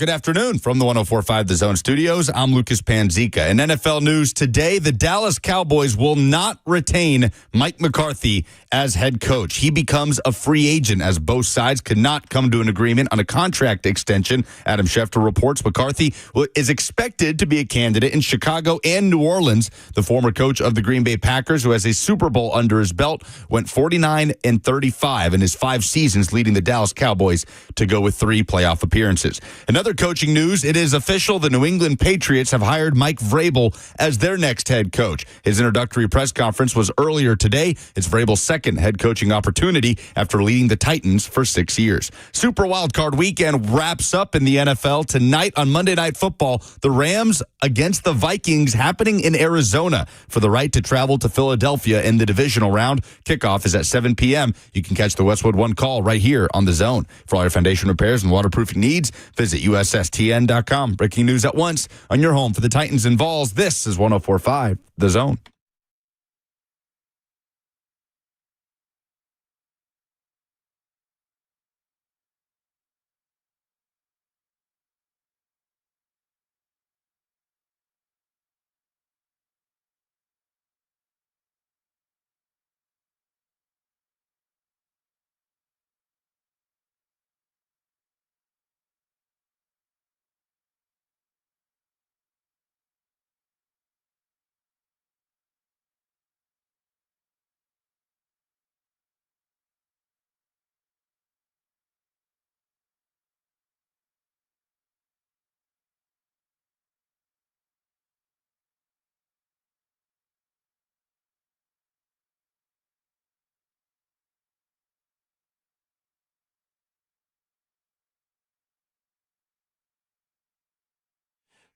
Good afternoon from the 104.5 The Zone Studios. I'm Lucas Panzica. In NFL news today, the Dallas Cowboys will not retain Mike McCarthy as head coach. He becomes a free agent as both sides could not come to an agreement on a contract extension. Adam Schefter reports McCarthy is expected to be a candidate in Chicago and New Orleans. The former coach of the Green Bay Packers, who has a Super Bowl under his belt, went 49-35 in his 5 seasons, leading the Dallas Cowboys to go with 3 playoff appearances. Another coaching news, it is official. The New England Patriots have hired Mike Vrabel as their next head coach. His introductory press conference was earlier today. It's Vrabel's second head coaching opportunity after leading the Titans for 6 years. Super Wildcard weekend wraps up in the NFL tonight on Monday Night Football. The Rams against the Vikings happening in Arizona for the right to travel to Philadelphia in the divisional round. Kickoff is at 7 p.m. You can catch the Westwood One Call right here on The Zone. For all your foundation repairs and waterproofing needs, visit USSTN.com. Breaking news at once on your home for the Titans and Vols. This is 104.5 The Zone.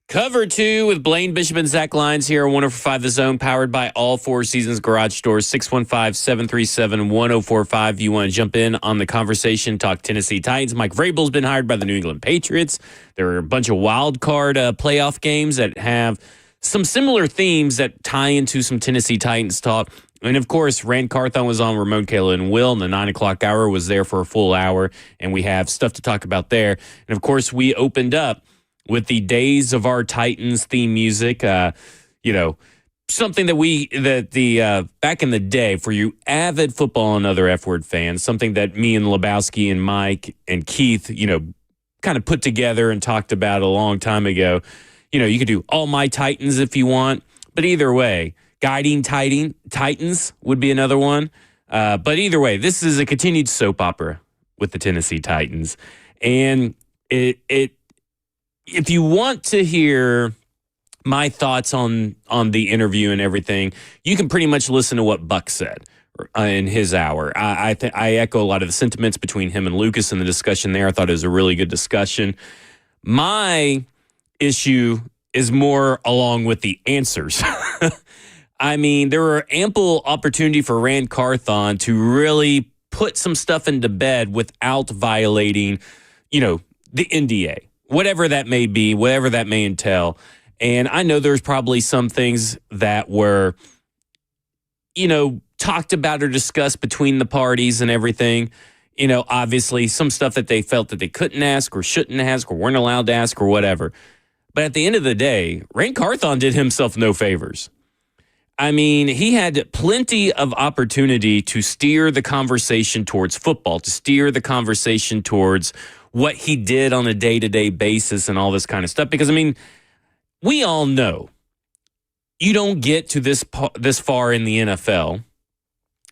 Cover 2 with Blaine, Bishop, and Zach Lyons here on 104.5 The Zone, powered by all Four Seasons Garage Stores, 615-737-1045. You want to jump in on the conversation, talk Tennessee Titans. Mike Vrabel's been hired by the New England Patriots. There are a bunch of wild card playoff games that have some similar themes that tie into some Tennessee Titans talk. And, of course, Rand Carthon was on Ramon, Kayla, and Will, and the 9 o'clock hour was there for a full hour, and we have stuff to talk about there. And, of course, we opened up with the Days of Our Titans theme music, something that back in the day, for you avid football and other F-word fans, something that me and Lebowski and Mike and Keith, kind of put together and talked about a long time ago. You could do All My Titans if you want, but either way, Guiding Titans would be another one. But either way, this is a continued soap opera with the Tennessee Titans. And if you want to hear my thoughts on the interview and everything, you can pretty much listen to what Buck said in his hour. I echo a lot of the sentiments between him and Lucas in the discussion there. I thought it was a really good discussion. My issue is more along with the answers. I mean, there were ample opportunity for Rand Carthon to really put some stuff into bed without violating, the NDA. Whatever that may be, whatever that may entail. And I know there's probably some things that were, talked about or discussed between the parties and everything. Obviously some stuff that they felt that they couldn't ask or shouldn't ask or weren't allowed to ask or whatever. But at the end of the day, Rand Carthon did himself no favors. I mean, he had plenty of opportunity to steer the conversation towards football, to steer the conversation towards what he did on a day-to-day basis and all this kind of stuff. Because, we all know you don't get to this far in the NFL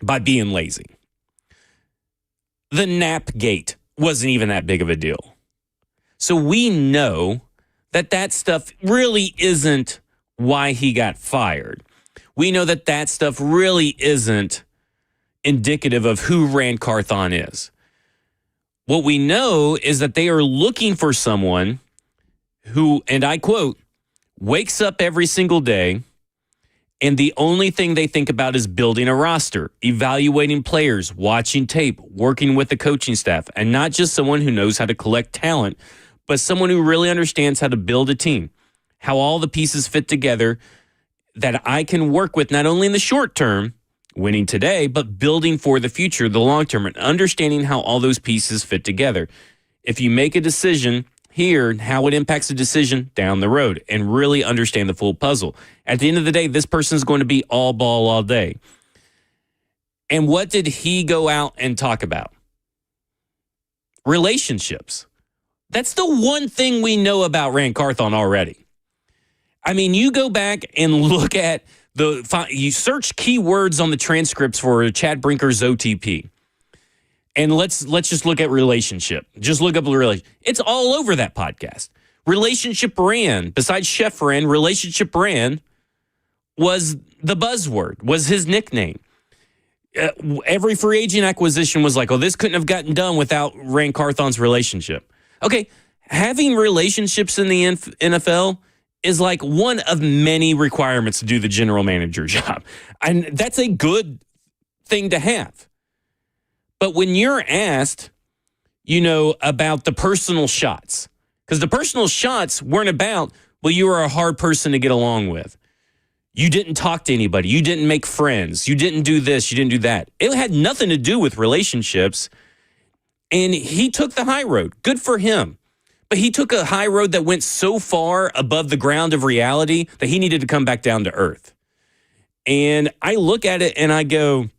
by being lazy. The nap gate wasn't even that big of a deal. So we know that stuff really isn't why he got fired. We know that stuff really isn't indicative of who Rand Carthon is. What we know is that they are looking for someone who, and I quote, wakes up every single day and the only thing they think about is building a roster, evaluating players, watching tape, working with the coaching staff, and not just someone who knows how to collect talent, but someone who really understands how to build a team, how all the pieces fit together that I can work with not only in the short term, winning today, but building for the future, the long term, and understanding how all those pieces fit together. If you make a decision, here how it impacts a decision down the road and really understand the full puzzle. At the end of the day, this person's going to be all ball all day. And what did he go out and talk about? Relationships. That's the one thing we know about Rand Carthon already. I mean, you go back and look at you search keywords on the transcripts for Chad Brinker's OTP. And let's just look at relationship. Just look up the relationship. It's all over that podcast. Relationship ran. Besides Chef Ran, relationship ran was the buzzword, was his nickname. Every free agent acquisition was like, oh, this couldn't have gotten done without Rand Carthon's relationship. Okay, having relationships in the NFL is like one of many requirements to do the general manager job. And that's a good thing to have. But when you're asked, about the personal shots, because the personal shots weren't about, well, you were a hard person to get along with. You didn't talk to anybody. You didn't make friends. You didn't do this. You didn't do that. It had nothing to do with relationships. And he took the high road. Good for him. But he took a high road that went so far above the ground of reality that he needed to come back down to earth. And I look at it and I go,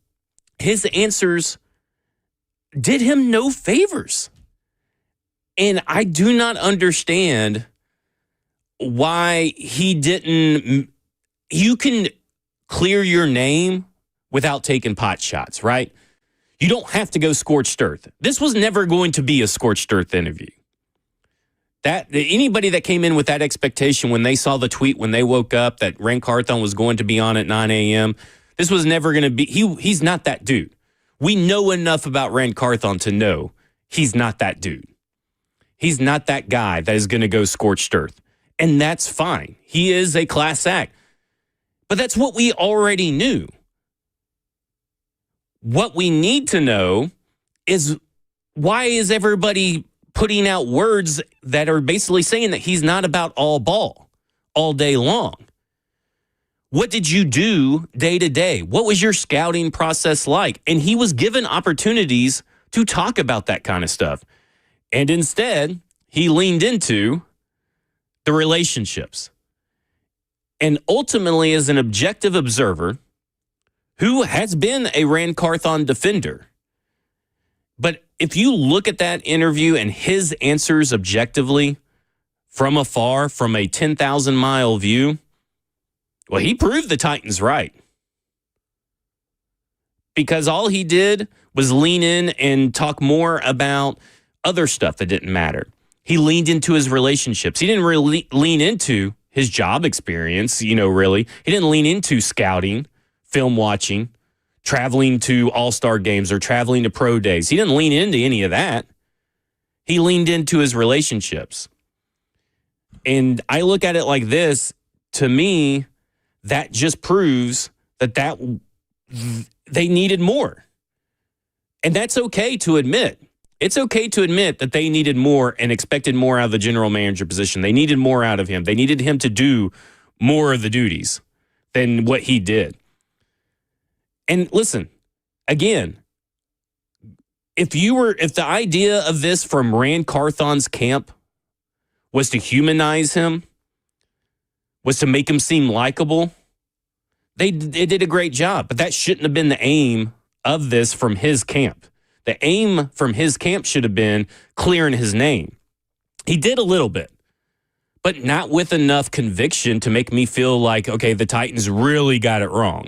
his answers did him no favors. And I do not understand why he didn't. You can clear your name without taking pot shots, right? You don't have to go scorched earth. This was never going to be a scorched earth interview. Anybody that came in with that expectation when they saw the tweet, when they woke up that Rand Carthon was going to be on at 9 a.m., this was never going to be. He's not that dude. We know enough about Rand Carthon to know he's not that dude. He's not that guy that is going to go scorched earth. And that's fine. He is a class act. But that's what we already knew. What we need to know is, why is everybody putting out words that are basically saying that he's not about all ball all day long? What did you do day to day? What was your scouting process like? And he was given opportunities to talk about that kind of stuff. And instead, he leaned into the relationships. And ultimately, as an objective observer who has been a Rand Carthon defender, but if you look at that interview and his answers objectively from afar, from a 10,000-mile view, well, he proved the Titans right. Because all he did was lean in and talk more about other stuff that didn't matter. He leaned into his relationships. He didn't really lean into his job experience, really. He didn't lean into scouting, film watching, traveling to all-star games or traveling to pro days. He didn't lean into any of that. He leaned into his relationships. And I look at it like this. To me, that just proves that they needed more. And that's okay to admit. It's okay to admit that they needed more and expected more out of the general manager position. They needed more out of him. They needed him to do more of the duties than what he did. And listen, again, if the idea of this from Rand Carthon's camp was to humanize him, was to make him seem likable, they did a great job. But that shouldn't have been the aim of this from his camp. The aim from his camp should have been clearing his name. He did a little bit, but not with enough conviction to make me feel like, okay, the Titans really got it wrong.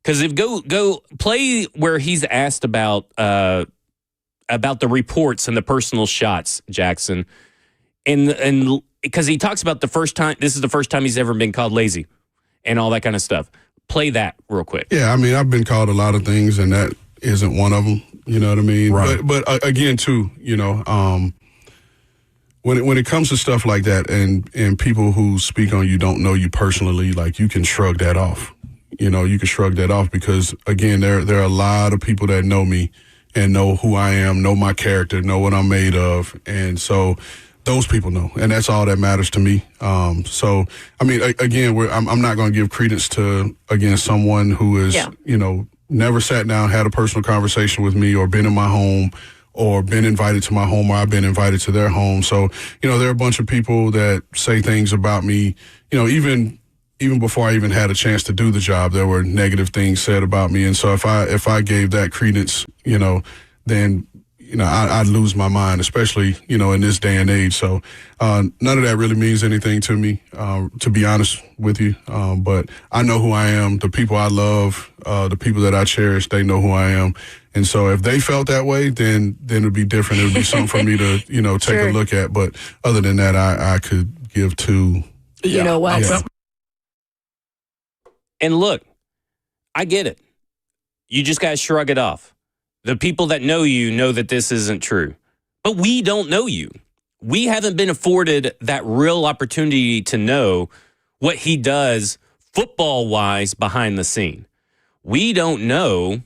Because if go play where he's asked about the reports and the personal shots, Jackson, and because he talks about the first time, this is the first time he's ever been called lazy and all that kind of stuff. Play that real quick. Yeah, I mean, I've been called a lot of things, and that isn't one of them. You know what I mean? Right. But again, too, when it comes to stuff like that, and people who speak on you don't know you personally, like, you can shrug that off. You can shrug that off because, again, there are a lot of people that know me and know who I am, know my character, know what I'm made of, and so those people know, and that's all that matters to me. So, I mean, again, I'm not going to give credence to, again, someone who is, never sat down, had a personal conversation with me, or been in my home, or been invited to my home, or I've been invited to their home. So, there are a bunch of people that say things about me, even before I even had a chance to do the job, there were negative things said about me. And so if I gave that credence, then, I'd lose my mind, especially, in this day and age. So none of that really means anything to me, to be honest with you. But I know who I am. The people I love, the people that I cherish, they know who I am. And so if they felt that way, then it would be different. It would be something for me to, take Sure. a look at. But other than that, I could give two. You know what? Yeah. And look, I get it. You just got to shrug it off. The people that know you know that this isn't true. But we don't know you. We haven't been afforded that real opportunity to know what he does football-wise behind the scene. We don't know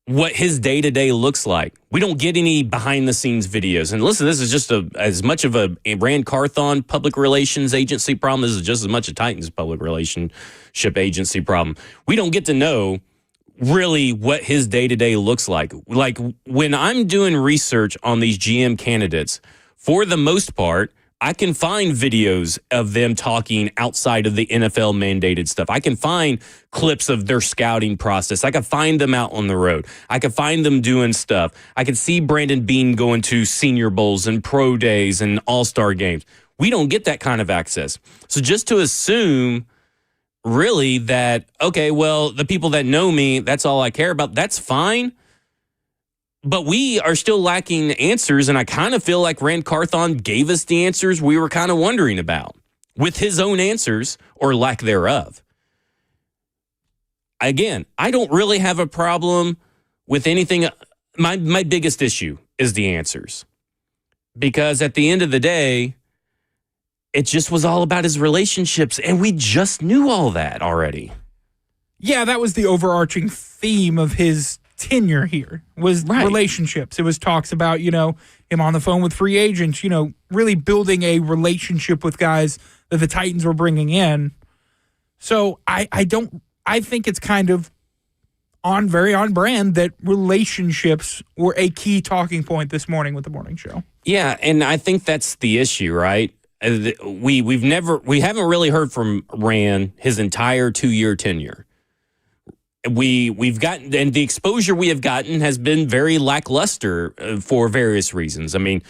what his day-to-day looks like. We don't get any behind-the-scenes videos. And listen, this is just as much of a Rand Carthon public relations agency problem. This is just as much a Titans public relationship agency problem. We don't get to know really what his day-to-day looks like. Like when I'm doing research on these GM candidates, for the most part, I can find videos of them talking outside of the NFL mandated stuff. I can find clips of their scouting process. I can find them out on the road. I can find them doing stuff. I can see Brandon Beane going to Senior Bowls and pro days and all-star games. We don't get that kind of access. So just to assume really that, okay, well, the people that know me, that's all I care about, that's fine. But we are still lacking answers, and I kind of feel like Rand Carthon gave us the answers we were kind of wondering about with his own answers or lack thereof. Again, I don't really have a problem with anything. My biggest issue is the answers. Because at the end of the day, it just was all about his relationships, and we just knew all that already. Yeah, that was the overarching theme of his tenure here, was relationships. It was talks about, him on the phone with free agents, really building a relationship with guys that the Titans were bringing in. So I think it's kind of very on brand that relationships were a key talking point this morning with the morning show. Yeah, and I think that's the issue, right? We haven't really heard from Rand his entire 2-year tenure. We've gotten, and the exposure we have gotten has been very lackluster for various reasons. I mean,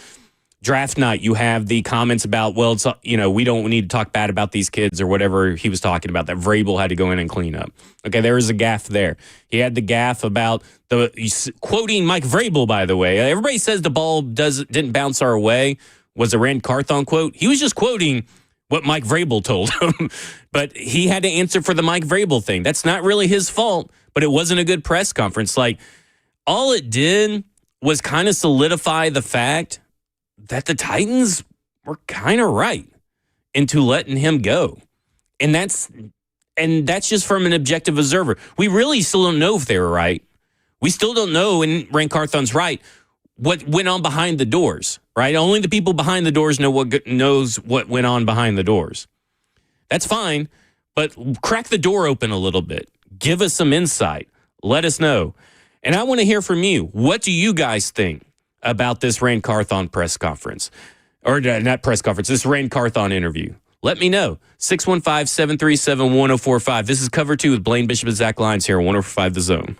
draft night, you have the comments about, well, it's, we don't need to talk bad about these kids or whatever he was talking about, that Vrabel had to go in and clean up. Okay, there is a gaffe there. He had the gaffe about quoting Mike Vrabel, by the way. Everybody says the ball didn't bounce our way. Was a Rand Carthon quote. He was just quoting what Mike Vrabel told him. But he had to answer for the Mike Vrabel thing. That's not really his fault, but it wasn't a good press conference. Like, all it did was kind of solidify the fact that the Titans were kind of right into letting him go. And that's just from an objective observer. We really still don't know if they were right. We still don't know, and Rand Carthon's right, what went on behind the doors, right? Only the people behind the doors knows what went on behind the doors. That's fine, but crack the door open a little bit. Give us some insight. Let us know. And I want to hear from you. What do you guys think about this Rand Carthon press conference? Or not press conference, this Rand Carthon interview. Let me know. 615-737-1045. This is Cover 2 with Blaine Bishop and Zach Lyons here on 1045 The Zone.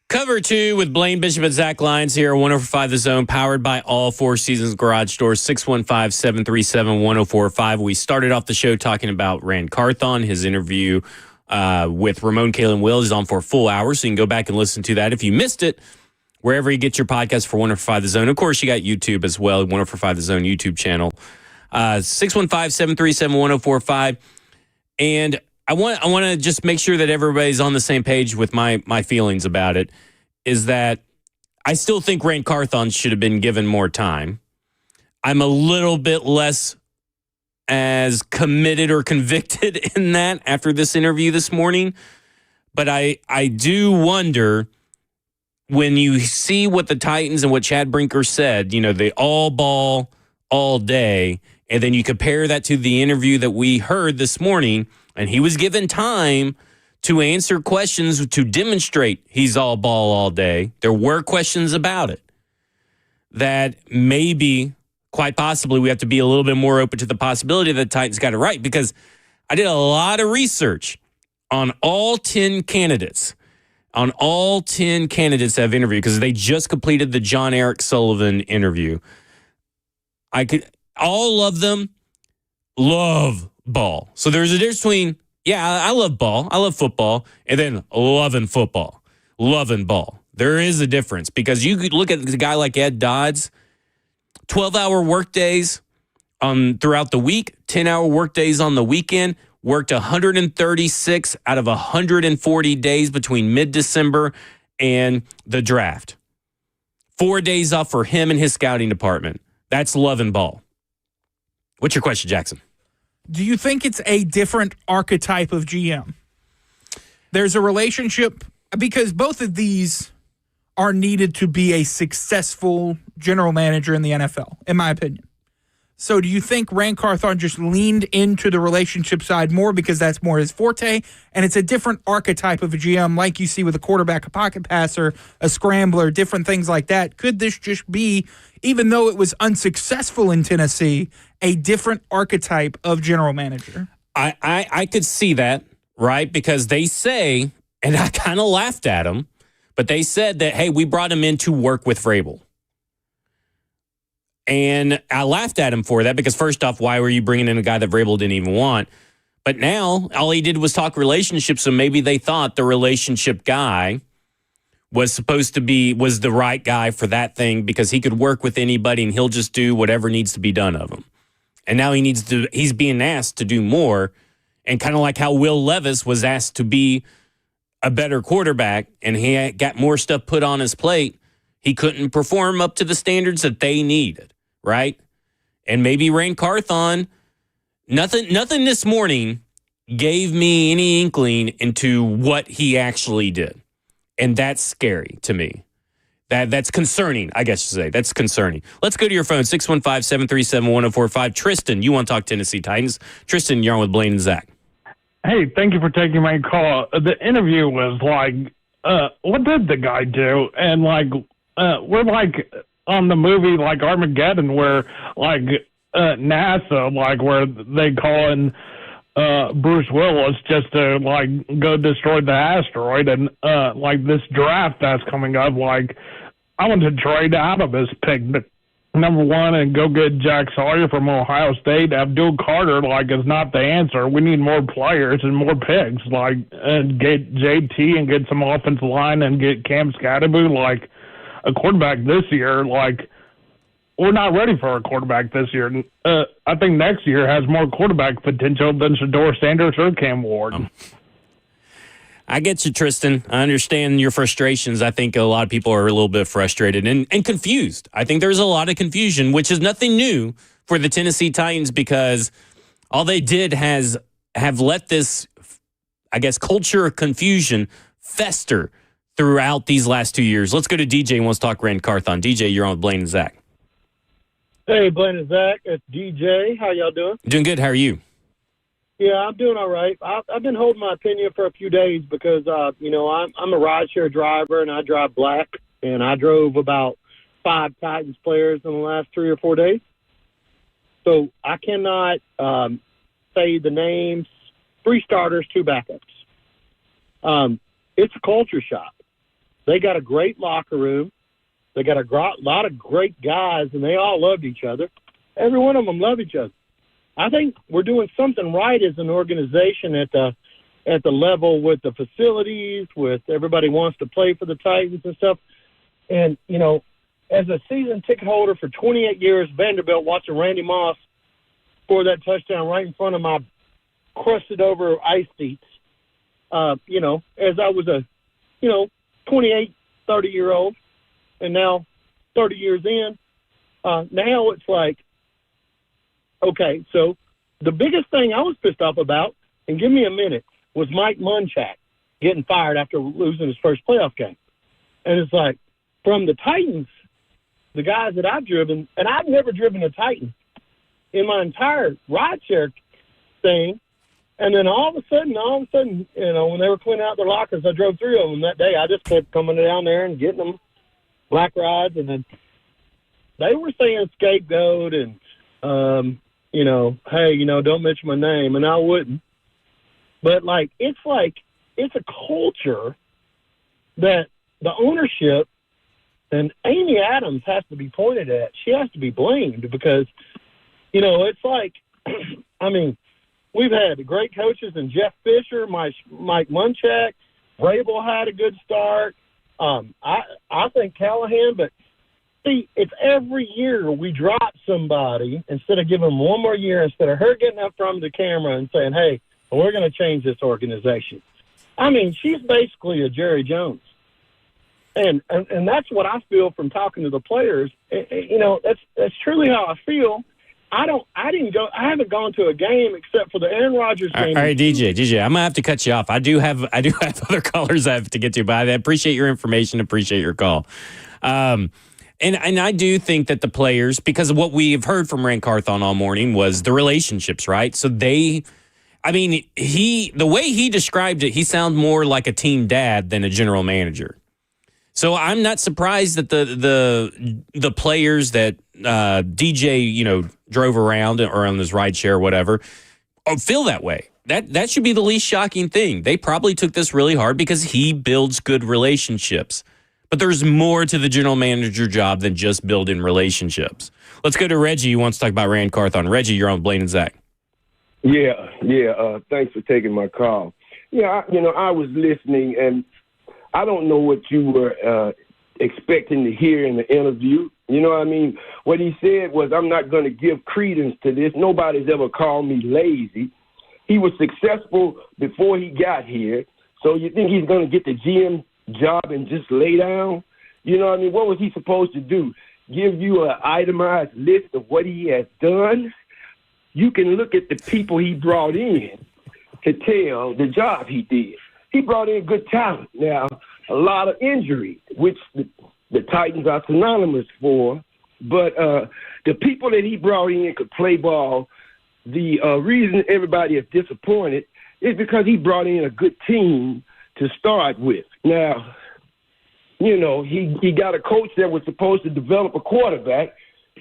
Cover 2 with Blaine Bishop and Zach Lyons here, 104.5 The Zone, powered by all Four Seasons Garage Doors, 615-737-1045. We started off the show talking about Rand Carthon. His interview with Ramon Kalen Wills is on for a full hour, so you can go back and listen to that. If you missed it, wherever you get your podcast for 104.5 The Zone. Of course, you got YouTube as well, 104.5 The Zone YouTube channel. 615-737-1045. And I want to just make sure that everybody's on the same page with my feelings about it, is that I still think Rand Carthon should have been given more time. I'm a little bit less as committed or convicted in that after this interview this morning. But I do wonder, when you see what the Titans and what Chad Brinker said, they all ball all day, and then you compare that to the interview that we heard this morning, and he was given time to answer questions to demonstrate he's all ball all day. There were questions about it that maybe, quite possibly, we have to be a little bit more open to the possibility that the Titans got it right, because I did a lot of research on all 10 candidates. That have interviewed, because they just completed the John Eric Sullivan interview. All of them love ball. So there's a difference between, I love ball, I love football, and then loving football, loving ball. There is a difference, because you could look at a guy like Ed Dodds, 12-hour workdays throughout the week, 10-hour workdays on the weekend, worked 136 out of 140 days between mid-December and the draft. 4 days off for him and his scouting department. That's loving ball. What's your question, Jackson? Do you think it's a different archetype of GM? There's a relationship, because both of these are needed to be a successful general manager in the NFL, in my opinion. So do you think Rand Carthon just leaned into the relationship side more because that's more his forte, and it's a different archetype of a GM like you see with a quarterback, a pocket passer, a scrambler, different things like that? Could this just be, even though it was unsuccessful in Tennessee, a different archetype of general manager? I could see that, right? Because they say, and I kind of laughed at them, but they said that, hey, we brought him in to work with Vrabel. And I laughed at him for that, because first off, why were you bringing in a guy that Vrabel didn't even want? But now all he did was talk relationships, so maybe they thought the relationship guy was the right guy for that thing, because he could work with anybody and he'll just do whatever needs to be done of him. And now he's being asked to do more, and kind of like how Will Levis was asked to be a better quarterback and he got more stuff put on his plate, he couldn't perform up to the standards that they needed. Right? And maybe Rand Carthon, nothing this morning gave me any inkling into what he actually did. And that's scary to me. That's concerning, I guess you say. That's concerning. Let's go to your phone, 615-737-1045. Tristan, you want to talk Tennessee Titans. Tristan, you're on with Blaine and Zach. Hey, thank you for taking my call. The interview was like, what did the guy do? And we're like on the movie like Armageddon, where like NASA, like where they call in Bruce Willis just to like go destroy the asteroid, and like this draft that's coming up, like I want to trade out of this pick, number one, and go get Jack Sawyer from Ohio State. Abdul Carter like is not the answer. We need more players and more picks, like and get JT and get some offensive line and get Cam Scatterby, like a quarterback this year. Like, we're not ready for a quarterback this year. I think next year has more quarterback potential than Shedeur Sanders or Cam Ward. I get you, Tristan. I understand your frustrations. I think a lot of people are a little bit frustrated and confused. I think there's a lot of confusion, which is nothing new for the Tennessee Titans, because all they did have let this, I guess, culture of confusion fester throughout these last 2 years. Let's go to DJ and wants to talk Rand Carthon. DJ, you're on with Blaine and Zach. Hey, Blaine and Zach, it's DJ. How y'all doing? Doing good. How are you? Yeah, I'm doing all right. I've been holding my opinion for a few days because, I'm a rideshare driver and I drive black, and I drove about 5 Titans players in the last 3 or 4 days. So I cannot say the names, 3 starters, 2 backups. It's a culture shock. They got a great locker room. They got a lot of great guys, and they all loved each other. Every one of them loved each other. I think we're doing something right as an organization at the level with the facilities, with everybody wants to play for the Titans and stuff. And, you know, as a season ticket holder for 28 years, Vanderbilt, watching Randy Moss score that touchdown right in front of my crusted over ice seats, you know, as I was a, 28, 30-year-old, and now 30 years in, now it's like, okay, so the biggest thing I was pissed off about, and give me a minute, was Mike Munchak getting fired after losing his first playoff game. And it's like, from the Titans, the guys that I've driven, and I've never driven a Titan in my entire rideshare thing, and then all of a sudden, when they were cleaning out their lockers, I drove 3 of them that day. I just kept coming down there and getting them black rides, and then they were saying scapegoat and, hey, don't mention my name, and I wouldn't. But, it's a culture that the ownership, and Amy Adams has to be pointed at. She has to be blamed because, it's like, we've had great coaches and Jeff Fisher, Mike Munchak, Vrabel had a good start. I think Callahan, but see, it's every year we drop somebody instead of giving them one more year, instead of her getting up from the camera and saying, hey, we're going to change this organization. She's basically a Jerry Jones. And that's what I feel from talking to the players. That's truly how I feel. I haven't gone to a game except for the Aaron Rodgers game. All right, DJ, I'm gonna have to cut you off. I do have other callers I have to get to, but I appreciate your information, appreciate your call. And I do think that the players, because of what we've heard from Rand Carthon all morning, was the relationships, right? So the way he described it, he sounded more like a team dad than a general manager. So I'm not surprised that the players that DJ, drove around or on his rideshare or whatever, feel that way. That should be the least shocking thing. They probably took this really hard because he builds good relationships. But there's more to the general manager job than just building relationships. Let's go to Reggie, who wants to talk about Rand Carthon. Reggie, you're on Blaine and Zach. Yeah. Thanks for taking my call. Yeah, I was listening, and I don't know what you were expecting to hear in the interview. You know what I mean? What he said was, I'm not going to give credence to this. Nobody's ever called me lazy. He was successful before he got here. So you think he's going to get the GM job and just lay down? You know what I mean? What was he supposed to do? Give you an itemized list of what he has done? You can look at the people he brought in to tell the job he did. He brought in good talent. Now, a lot of injury, which the Titans are synonymous for. But the people that he brought in could play ball. The reason everybody is disappointed is because he brought in a good team to start with. Now, he got a coach that was supposed to develop a quarterback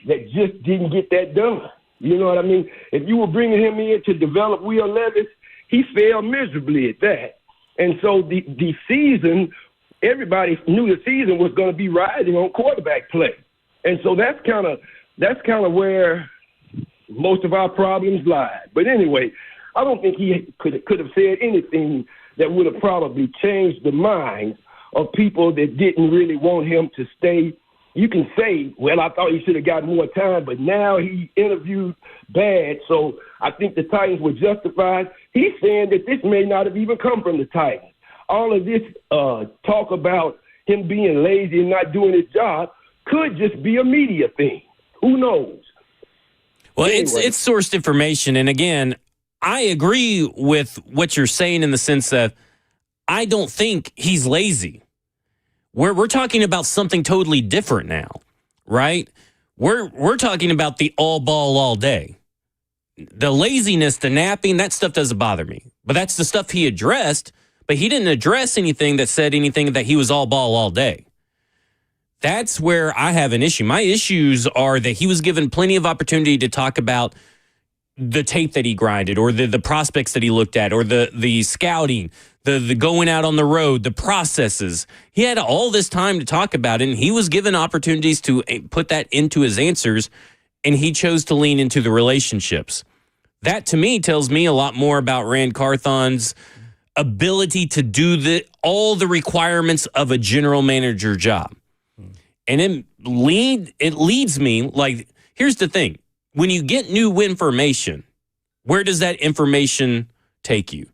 that just didn't get that done. You know what I mean? If you were bringing him in to develop Will Levis, he failed miserably at that. And so the season, everybody knew the season was going to be riding on quarterback play. And so that's kind of where most of our problems lie. But anyway, I don't think he could have said anything that would have probably changed the minds of people that didn't really want him to stay. You can say, well, I thought he should have got more time, but now he interviewed bad, so I think the Titans were justified. He's saying that this may not have even come from the Titans. All of this talk about him being lazy and not doing his job could just be a media thing. Who knows? Well, anyway. It's sourced information, and again, I agree with what you're saying in the sense that I don't think he's lazy. We're talking about something totally different now, right? We're talking about the all ball all day. The laziness, the napping, that stuff doesn't bother me. But that's the stuff he addressed, but he didn't address anything that said anything that he was all ball all day. That's where I have an issue. My issues are that he was given plenty of opportunity to talk about the tape that he grinded, or the prospects that he looked at, or the scouting, the going out on the road, the processes. He had all this time to talk about it, and he was given opportunities to put that into his answers, and he chose to lean into the relationships. That, to me, tells me a lot more about Rand Carthon's ability to do all the requirements of a general manager job. And it leads me, like, here's the thing. When you get new information, where does that information take you?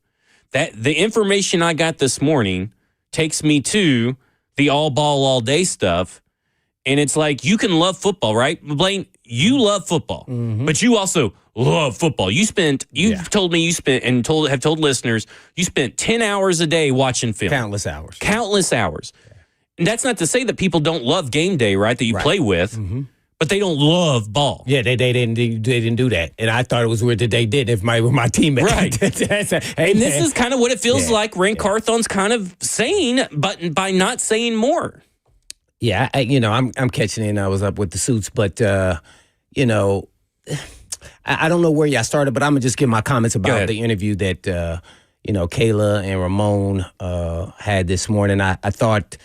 The information I got this morning takes me to the all ball, all day stuff. And it's like, you can love football, right? Blaine, you love football, but you also love football. You've told me you spent, and have told listeners, you spent 10 hours a day watching film. Countless hours. Countless hours. And that's not to say that people don't love game day, right? That you play with, but they don't love ball. Yeah, they didn't do that, and I thought it was weird that they did. With my teammates, right? And this is kind of what it feels like. Rand Carthon's kind of saying, but by not saying more. Yeah, I'm catching in. I was up with the suits, but I don't know where y'all started, but I'm gonna just give my comments about the interview that Kayla and Ramon had this morning. I thought.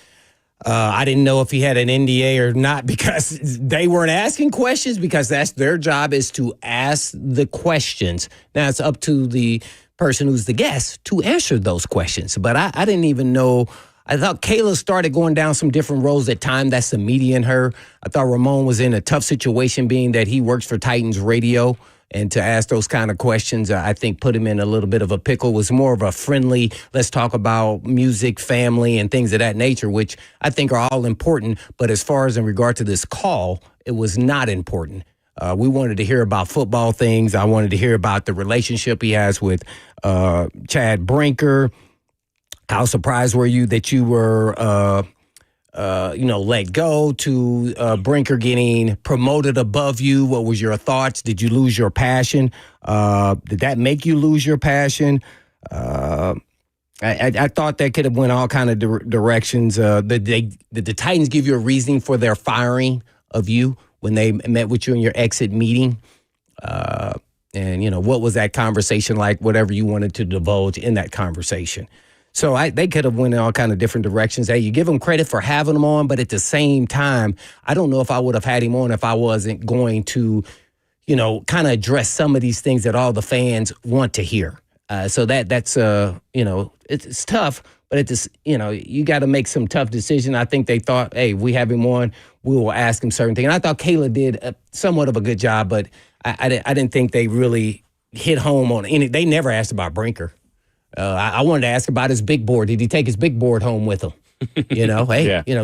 I didn't know if he had an NDA or not because they weren't asking questions, because that's their job, is to ask the questions. Now it's up to the person who's the guest to answer those questions. But I didn't even know. I thought Kayla started going down some different roads at time. That's the media in her. I thought Ramon was in a tough situation, being that he works for Titans Radio. And to ask those kind of questions, I think put him in a little bit of a pickle. Was more of a friendly, let's talk about music, family, and things of that nature, which I think are all important. But as far as in regard to this call, it was not important. We wanted to hear about football things. I wanted to hear about the relationship he has with Chad Brinker. How surprised were you that you were let go, to Brinker getting promoted above you? What was your thoughts? Did you lose your passion? Did that make you lose your passion? I thought that could have went all kind of directions. Did the Titans give you a reasoning for their firing of you when they met with you in your exit meeting? And what was that conversation like? Whatever you wanted to divulge in that conversation. So they could have went in all kind of different directions. Hey, you give him credit for having him on, but at the same time, I don't know if I would have had him on if I wasn't going to, kind of address some of these things that all the fans want to hear. So that's it's tough, but it's you got to make some tough decisions. I think they thought, hey, we have him on, we will ask him certain things. And I thought Kayla did somewhat of a good job, but I didn't think they really hit home on any. They never asked about Brinker. I wanted to ask about his big board. Did he take his big board home with him?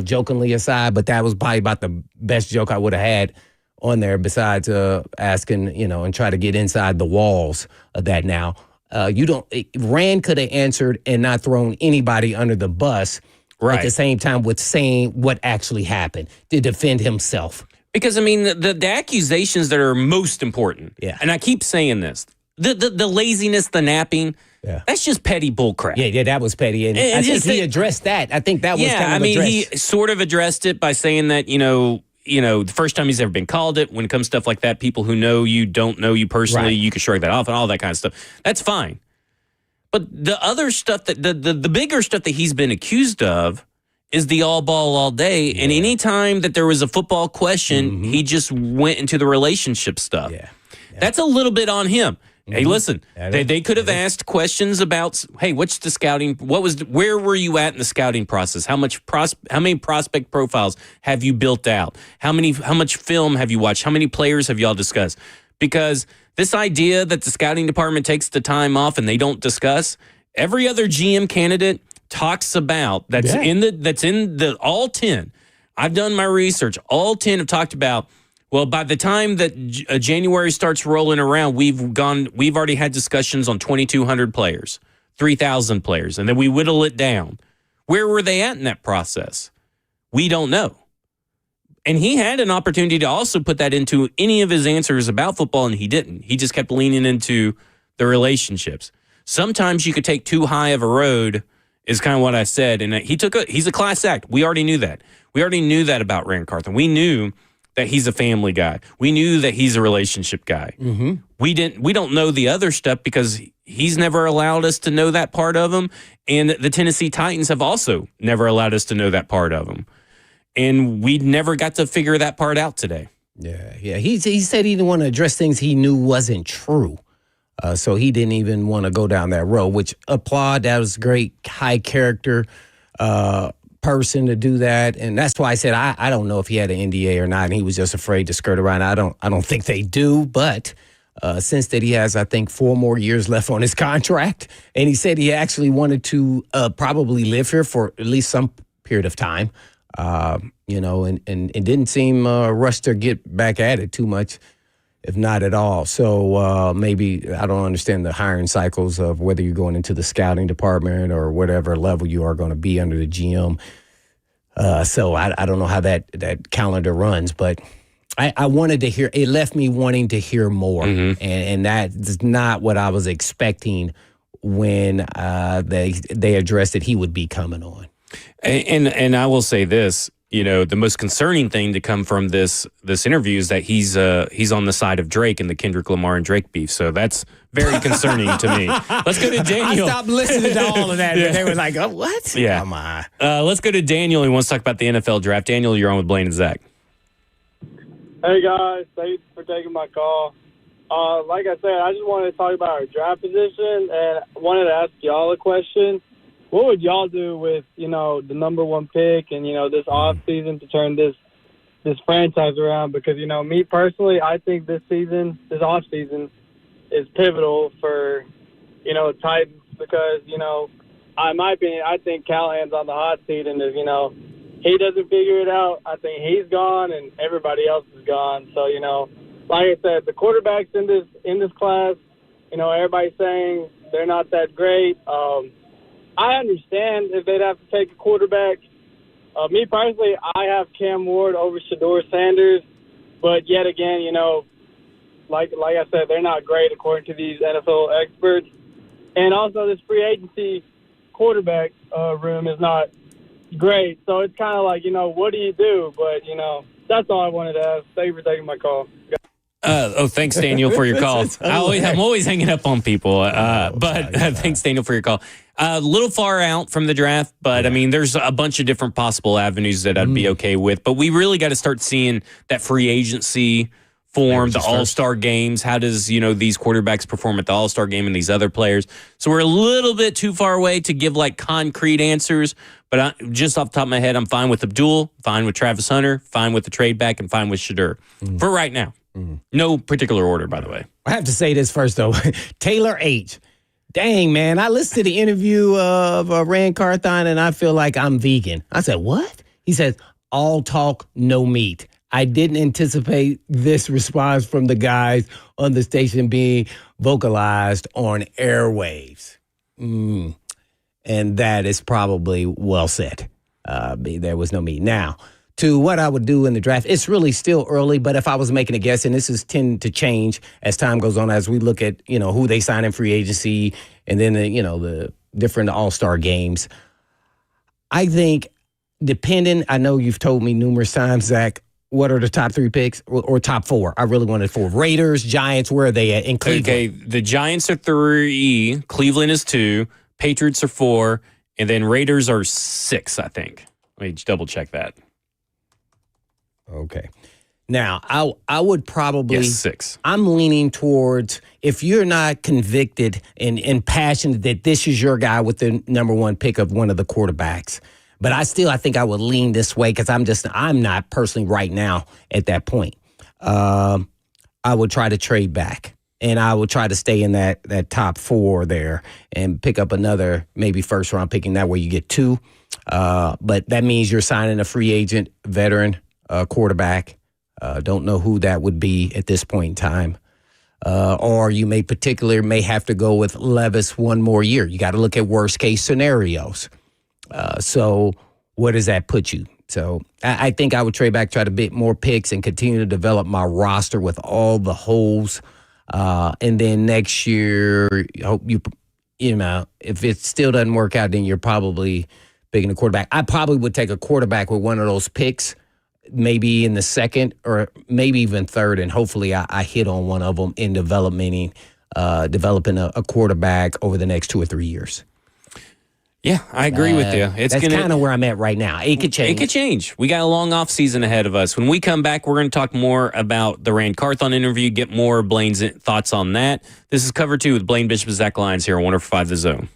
Jokingly aside, but that was probably about the best joke I would have had on there, besides asking, and try to get inside the walls of that. Now, Rand could have answered and not thrown anybody under the bus, right, at the same time with saying what actually happened to defend himself. Because, the accusations that are most important, and I keep saying this, the laziness, the napping, that's just petty bullcrap. Yeah, that was petty. And I think he addressed that. I think that was kind of addressed. He sort of addressed it by saying that, the first time he's ever been called it, when it comes to stuff like that, people who know you don't know you personally, right, you can shrug that off and all that kind of stuff. That's fine. But the other stuff, that the bigger stuff that he's been accused of is the all ball all day. Yeah. And any time that there was a football question, he just went into the relationship stuff. Yeah. That's a little bit on him. Hey, listen, they could have asked questions about, hey, what's the scouting? Where were you at in the scouting process? How many prospect profiles have you built out? How much film have you watched? How many players have y'all discussed? Because this idea that the scouting department takes the time off and they don't discuss, every other GM candidate talks about that's in the all 10. I've done my research. All 10 have talked about, well, by the time that January starts rolling around, we've already had discussions on 2,200 players, 3,000 players, and then we whittle it down. Where were they at in that process? We don't know. And he had an opportunity to also put that into any of his answers about football, and he didn't. He just kept leaning into the relationships. Sometimes you could take too high of a road, is kind of what I said. And he's a class act. We already knew that. We already knew that about Rand Carthon. We knew that he's a family guy. We knew that he's a relationship guy. Mm-hmm. We don't know the other stuff because he's never allowed us to know that part of him. And the Tennessee Titans have also never allowed us to know that part of him. And we never got to figure that part out today. Yeah. He said he didn't want to address things he knew wasn't true. So he didn't even want to go down that road, which applaud. That was great, high character person to do that. And that's why I said I don't know if he had an NDA or not, and he was just afraid to skirt around. I don't think they do, but since that he has, I think, 4 more years left on his contract, and he said he actually wanted to probably live here for at least some period of time, and it didn't seem rushed to get back at it too much, if not at all. So maybe I don't understand the hiring cycles of whether you're going into the scouting department or whatever level you are going to be under the GM. So I don't know how that calendar runs, but I wanted to hear. It left me wanting to hear more, and that's not what I was expecting when they addressed that he would be coming on. And I will say this. The most concerning thing to come from this interview is that he's on the side of Drake and the Kendrick Lamar and Drake beef. So that's very concerning to me. Let's go to Daniel. I stopped listening to all of that. Yeah. But they were like, oh, what? Yeah. Come on. Let's go to Daniel. He wants to talk about the NFL draft. Daniel, you're on with Blaine and Zach. Hey, guys. Thanks for taking my call. Like I said, I just wanted to talk about our draft position, and I wanted to ask y'all a question. What would y'all do with, the number 1 pick and, this off season to turn this franchise around? Because, me personally, I think this off season is pivotal for, Titans because, in my opinion, I think Callahan's on the hot seat, and if, he doesn't figure it out, I think he's gone and everybody else is gone. So, like I said, the quarterbacks in this class, everybody's saying they're not that great. I understand if they'd have to take a quarterback. Me personally, I have Cam Ward over Shador Sanders, but yet again, like I said, they're not great according to these NFL experts. And also, this free agency quarterback room is not great. So it's kind of like, what do you do? But that's all I wanted to ask. Thank you for taking my call. Thanks, Daniel, for your call. I'm always hanging up on people, but thanks, Daniel, for your call. A little far out from the draft, but I mean, there's a bunch of different possible avenues that I'd be okay with. But we really got to start seeing that free agency form, the All-Star games. How does, these quarterbacks perform at the All-Star game and these other players? So we're a little bit too far away to give like concrete answers. But just off the top of my head, I'm fine with Abdul, fine with Travis Hunter, fine with the trade back, and fine with Shador for right now. No particular order, by the way. I have to say this first, though. Taylor H. Dang, man. I listened to the interview of Rand Carthon, and I feel like I'm vegan. I said, what? He says, all talk, no meat. I didn't anticipate this response from the guys on the station being vocalized on airwaves. And that is probably well said. There was no meat. Now, to what I would do in the draft, it's really still early, but if I was making a guess, and this is tend to change as time goes on, as we look at, who they sign in free agency and then, the different all-star games. I think I know you've told me numerous times, Zach, what are the top 3 picks or top 4? I really wanted 4. Raiders, Giants, where are they at in Cleveland? Okay, the Giants are 3, Cleveland is 2, Patriots are 4, and then Raiders are 6, I think. Let me double check that. Okay. Now, I would probably... 6. I'm leaning towards, if you're not convicted and passionate that this is your guy with the number 1 pick of one of the quarterbacks, but I think I would lean this way because I'm not personally right now at that point. I would try to trade back, and I would try to stay in that top 4 there and pick up another maybe first-round picking. That way you get 2. But that means you're signing a free agent, veteran quarterback. Don't know who that would be at this point in time. Or you may have to go with Levis 1 more year. You got to look at worst case scenarios. So where does that put you? So I think I would trade back, try to get more picks and continue to develop my roster with all the holes. And then next year, hope if it still doesn't work out, then you're probably picking a quarterback. I probably would take a quarterback with one of those picks maybe in the second or maybe even third, and hopefully I hit on one of them in developing a quarterback over the next 2 or 3 years. Yeah, I agree with you. That's kind of where I'm at right now. It could change. It could change. We got a long off season ahead of us. When we come back, we're going to talk more about the Rand Carthon interview, get more of Blaine's thoughts on that. This is Cover 2 with Blaine Bishop and Zach Lyons here on 105 The Zone.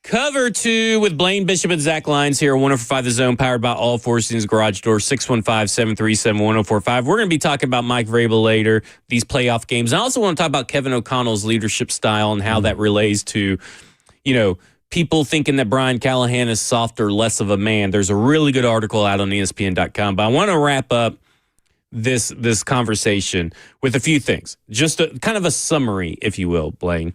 Cover 2 with Blaine Bishop and Zach Lyons here, 104.5 The Zone, powered by All Four Seasons Garage Door, 615-737-1045. We're going to be talking about Mike Vrabel later, these playoff games. I also want to talk about Kevin O'Connell's leadership style and how that relates to, people thinking that Brian Callahan is soft or less of a man. There's a really good article out on ESPN.com, but I want to wrap up this conversation with a few things. Just kind of a summary, if you will, Blaine.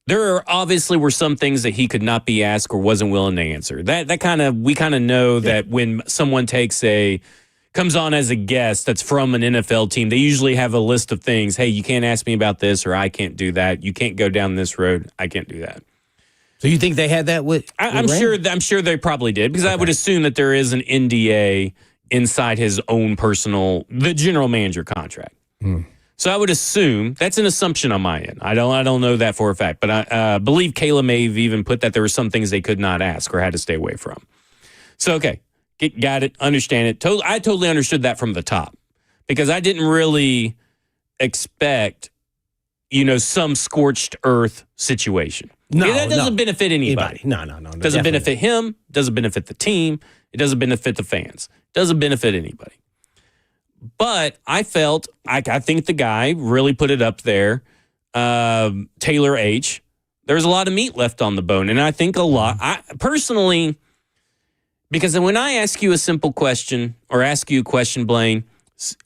There obviously were some things that he could not be asked or wasn't willing to answer. We kind of know that when someone comes on as a guest that's from an NFL team, they usually have a list of things. Hey, you can't ask me about this, or I can't do that. You can't go down this road. I can't do that. So you think they had that with? I'm sure they probably did, because I would assume that there is an NDA inside his own the general manager contract. So I would assume, that's an assumption on my end. I don't know that for a fact, but I believe Kayla may have even put that there were some things they could not ask or had to stay away from. So, okay, got it, understand it. I totally understood that from the top, because I didn't really expect, some scorched earth situation. That doesn't benefit anybody. No. Doesn't benefit him, doesn't benefit the team, it doesn't benefit the fans, doesn't benefit anybody. But I think the guy really put it up there. Taylor H. There's a lot of meat left on the bone. And I think I personally, because when I ask you a simple question or ask you a question, Blaine,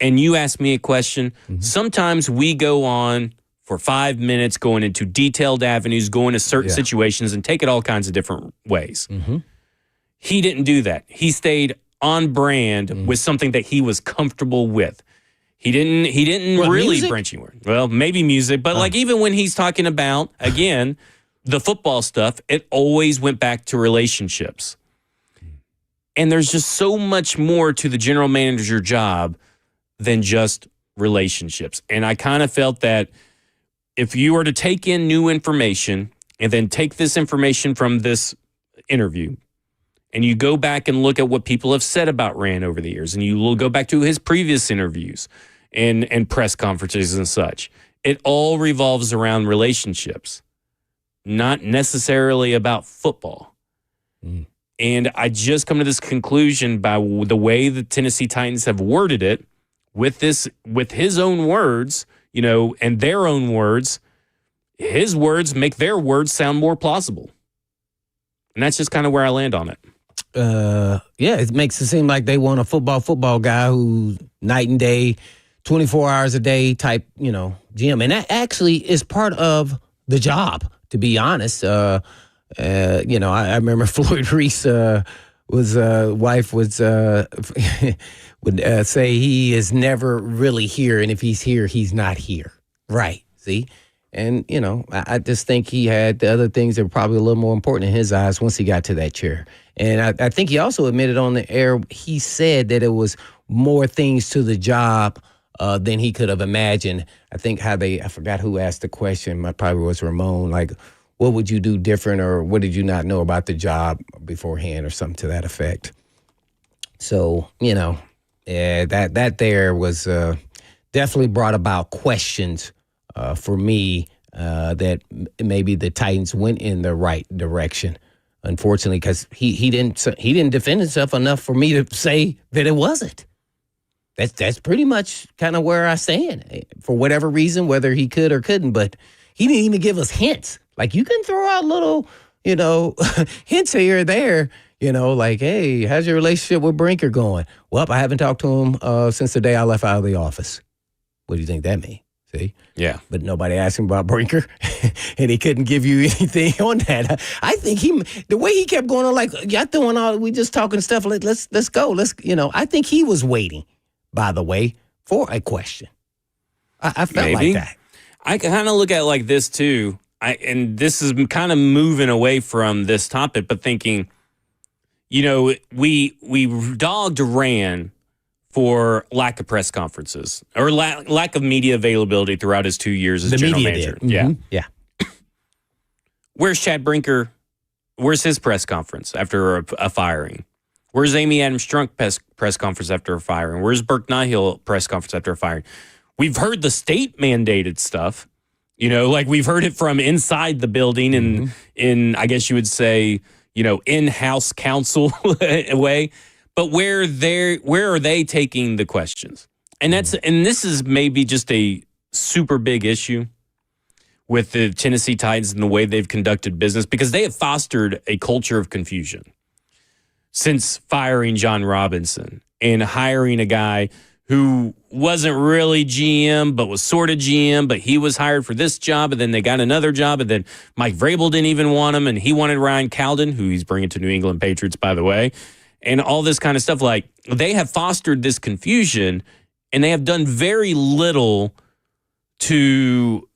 and you ask me a question, sometimes we go on for 5 minutes going into detailed avenues, going to certain situations and take it all kinds of different ways. He didn't do that. He stayed on brand with something that he was comfortable with. He didn't really branch anywhere. Well, maybe music, but even when he's talking about, again, the football stuff, it always went back to relationships. And there's just so much more to the general manager job than just relationships. And I kind of felt that if you were to take in new information and then take this information from this interview, and you go back and look at what people have said about Rand over the years, and you will go back to his previous interviews and press conferences and such, it all revolves around relationships, not necessarily about football. And I just come to this conclusion by the way the Tennessee Titans have worded it with his own words, and their own words. His words make their words sound more plausible. And that's just kind of where I land on it. It makes it seem like they want a football guy who's night and day, 24 hours a day type, GM. And that actually is part of the job, to be honest. I remember Floyd Reese wife would say he is never really here, and if he's here, he's not here. Right, see? And, I just think he had the other things that were probably a little more important in his eyes once he got to that chair. And I think he also admitted on the air, he said that it was more things to the job than he could have imagined. I think I forgot who asked the question, it probably was Ramon, like, what would you do different, or what did you not know about the job beforehand, or something to that effect. So, that there was definitely brought about questions for me that maybe the Titans went in the right direction. Unfortunately, because he didn't defend himself enough for me to say that it wasn't. That's pretty much kind of where I stand for whatever reason, whether he could or couldn't. But he didn't even give us hints. Like, you can throw out little, hints here or there. Like, hey, how's your relationship with Brinker going? Well, I haven't talked to him since the day I left out of the office. What do you think that means? See? Yeah. But nobody asked him about Brinker, and he couldn't give you anything on that. I think the way he kept going on, like, y'all doing all, we just talking stuff, let's go. I think he was waiting, by the way, for a question. I felt like that. I kind of look at it like this, too. And this is kind of moving away from this topic, but thinking, we dogged Rand for lack of press conferences or lack of media availability throughout his 2 years as general manager. Yeah. Where's Chad Brinker? Where's his press conference after a firing? Where's Amy Adams Strunk press conference after a firing? Where's Burke Nihil press conference after a firing? We've heard the state mandated stuff. Like we've heard it from inside the building and in, I guess you would say, in-house counsel way. But where are they taking the questions? And this is maybe just a super big issue with the Tennessee Titans and the way they've conducted business, because they have fostered a culture of confusion since firing John Robinson and hiring a guy who wasn't really GM, but was sort of GM, but he was hired for this job, and then they got another job, and then Mike Vrabel didn't even want him, and he wanted Ryan Cowden, who he's bringing to New England Patriots, by the way, and all this kind of stuff. Like, they have fostered this confusion, and they have done very little to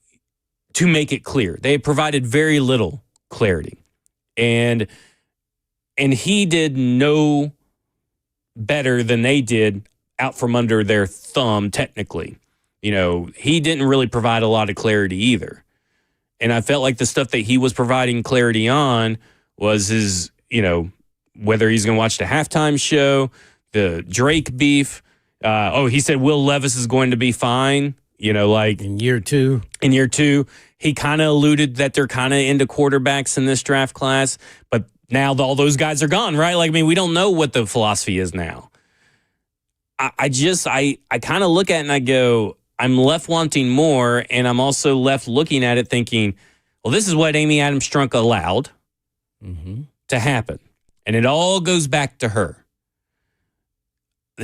make it clear. They have provided very little clarity. And he did no better than they did out from under their thumb, technically. He didn't really provide a lot of clarity either. And I felt like the stuff that he was providing clarity on was his, whether he's going to watch the halftime show, the Drake beef. He said Will Levis is going to be fine, like in year two. In year two, he kind of alluded that they're kind of into quarterbacks in this draft class, but now all those guys are gone, right? Like, I mean, we don't know what the philosophy is now. I kind of look at it and I go, I'm left wanting more, and I'm also left looking at it thinking, well, this is what Amy Adams Strunk allowed to happen. And it all goes back to her.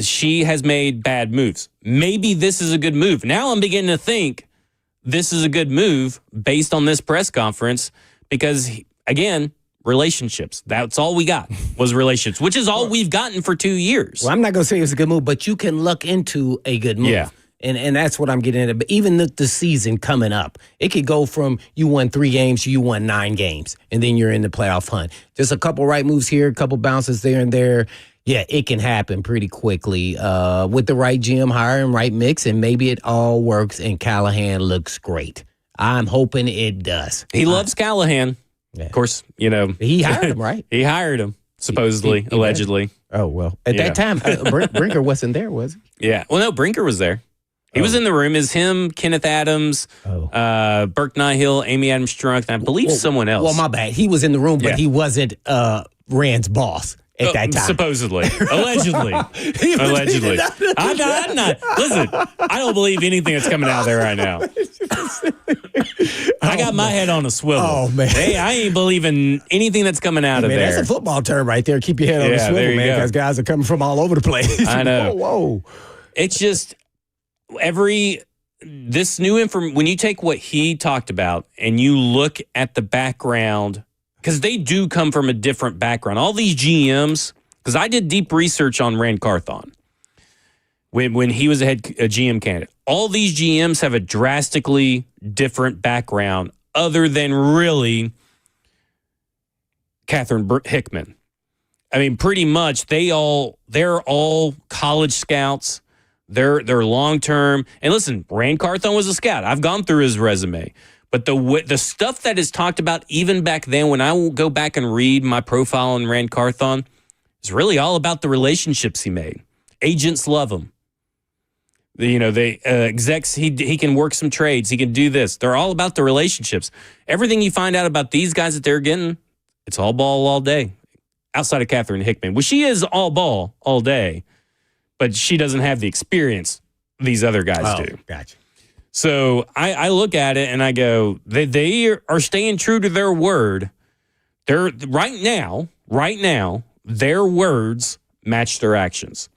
She has made bad moves. Maybe this is a good move. Now I'm beginning to think this is a good move based on this press conference because, again, relationships. That's all we got was relationships, which is all we've gotten for 2 years. Well, I'm not going to say it's a good move, but you can look into a good move. Yeah. And that's what I'm getting at. But even the season coming up, it could go from you won 3 games to you won 9 games, and then you're in the playoff hunt. Just a couple right moves here, a couple bounces there and there. Yeah, it can happen pretty quickly with the right GM hire and right mix, and maybe it all works and Callahan looks great. I'm hoping it does. He loves Callahan. Yeah. Of course, He hired him, right? He hired him, supposedly, allegedly. Oh, well. At that time, Brinker wasn't there, was he? Yeah. Well, no, Brinker was there. He was in the room. Is him, Kenneth Adams, Burke Nihill, Amy Adams Strunk, and I believe someone else. Well, my bad. He was in the room, but he wasn't Rand's boss at that time. Supposedly. Allegedly. Allegedly. I'm not. Listen, I don't believe anything that's coming out of there right now. I got my head on a swivel. Oh, man. Hey, I ain't believing anything that's coming out of there. That's a football term right there. Keep your head on the swivel, man, because guys are coming from all over the place. I know. Whoa. It's just this new information, when you take what he talked about and you look at the background, because they do come from a different background. All these GMs, because I did deep research on Rand Carthon when he was a GM candidate. All these GMs have a drastically different background other than really Catherine Hickman. I mean, pretty much they're all college scouts. They're long-term. And listen, Rand Carthon was a scout. I've gone through his resume. But the stuff that is talked about even back then, when I will go back and read my profile on Rand Carthon, is really all about the relationships he made. Agents love him. Execs, he can work some trades. He can do this. They're all about the relationships. Everything you find out about these guys that they're getting, it's all ball all day. Outside of Catherine Hickman. Well, she is all ball all day. But she doesn't have the experience these other guys do. Gotcha. So I look at it and I go, they are staying true to their word. They're right now, their words match their actions.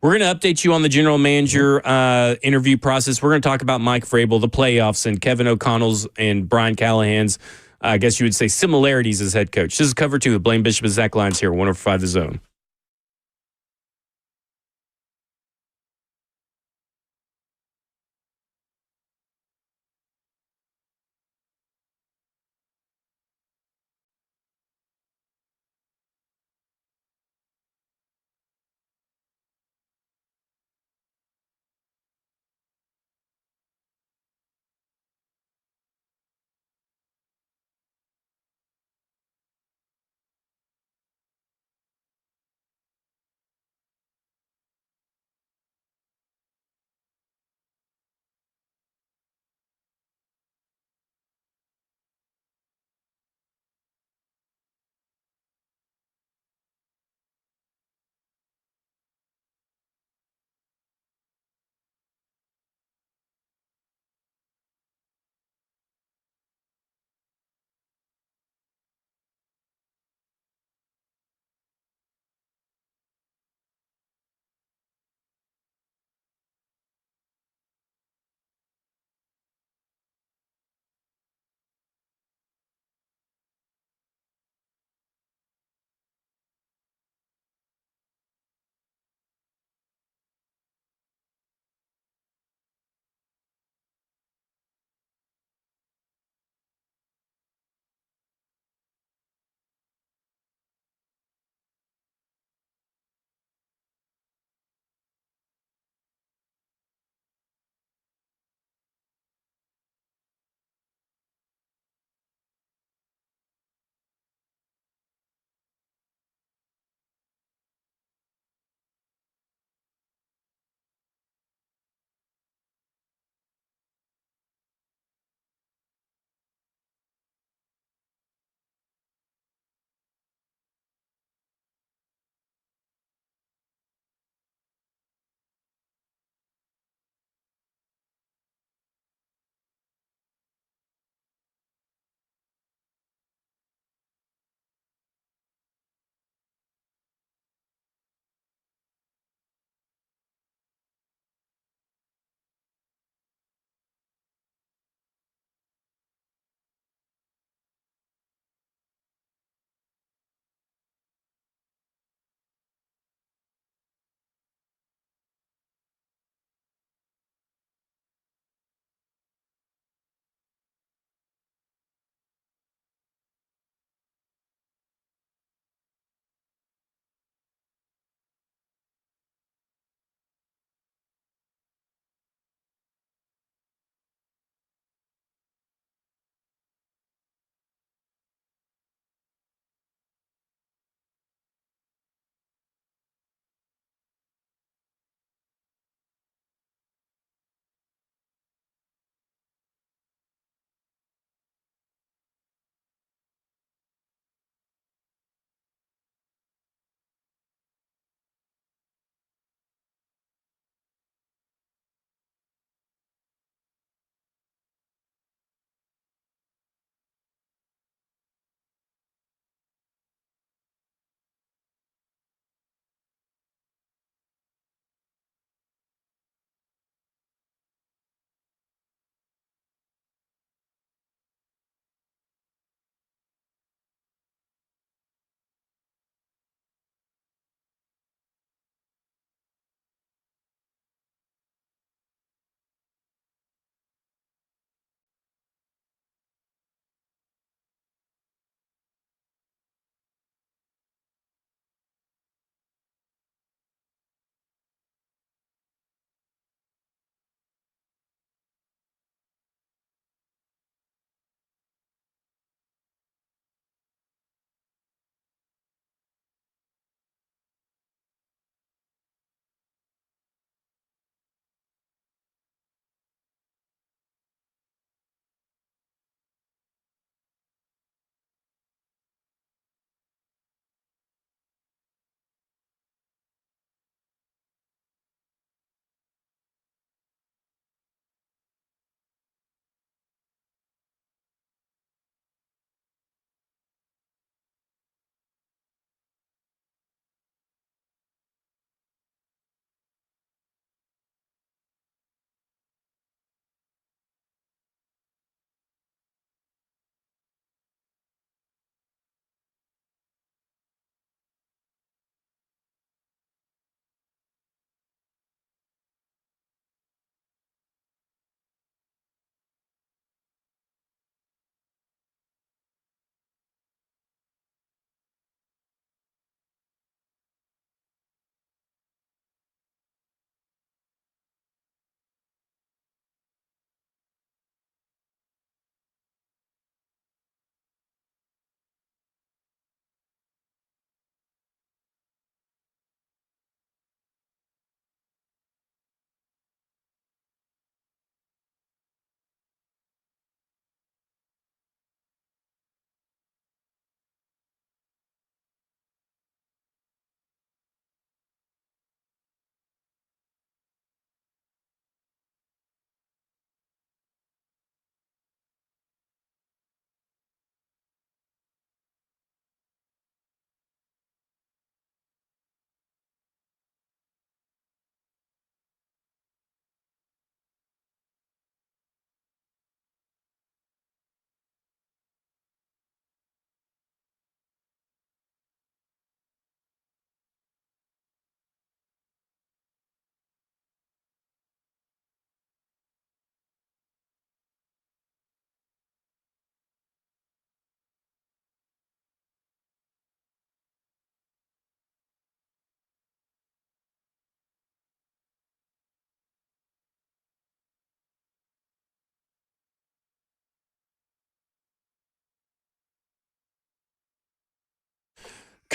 We're going to update you on the general manager interview process. We're going to talk about Mike Vrabel, the playoffs, and Kevin O'Connell's and Brian Callahan's, I guess you would say, similarities as head coach. This is Cover 2 with Blaine Bishop and Zach Lyons here, 105 The Zone.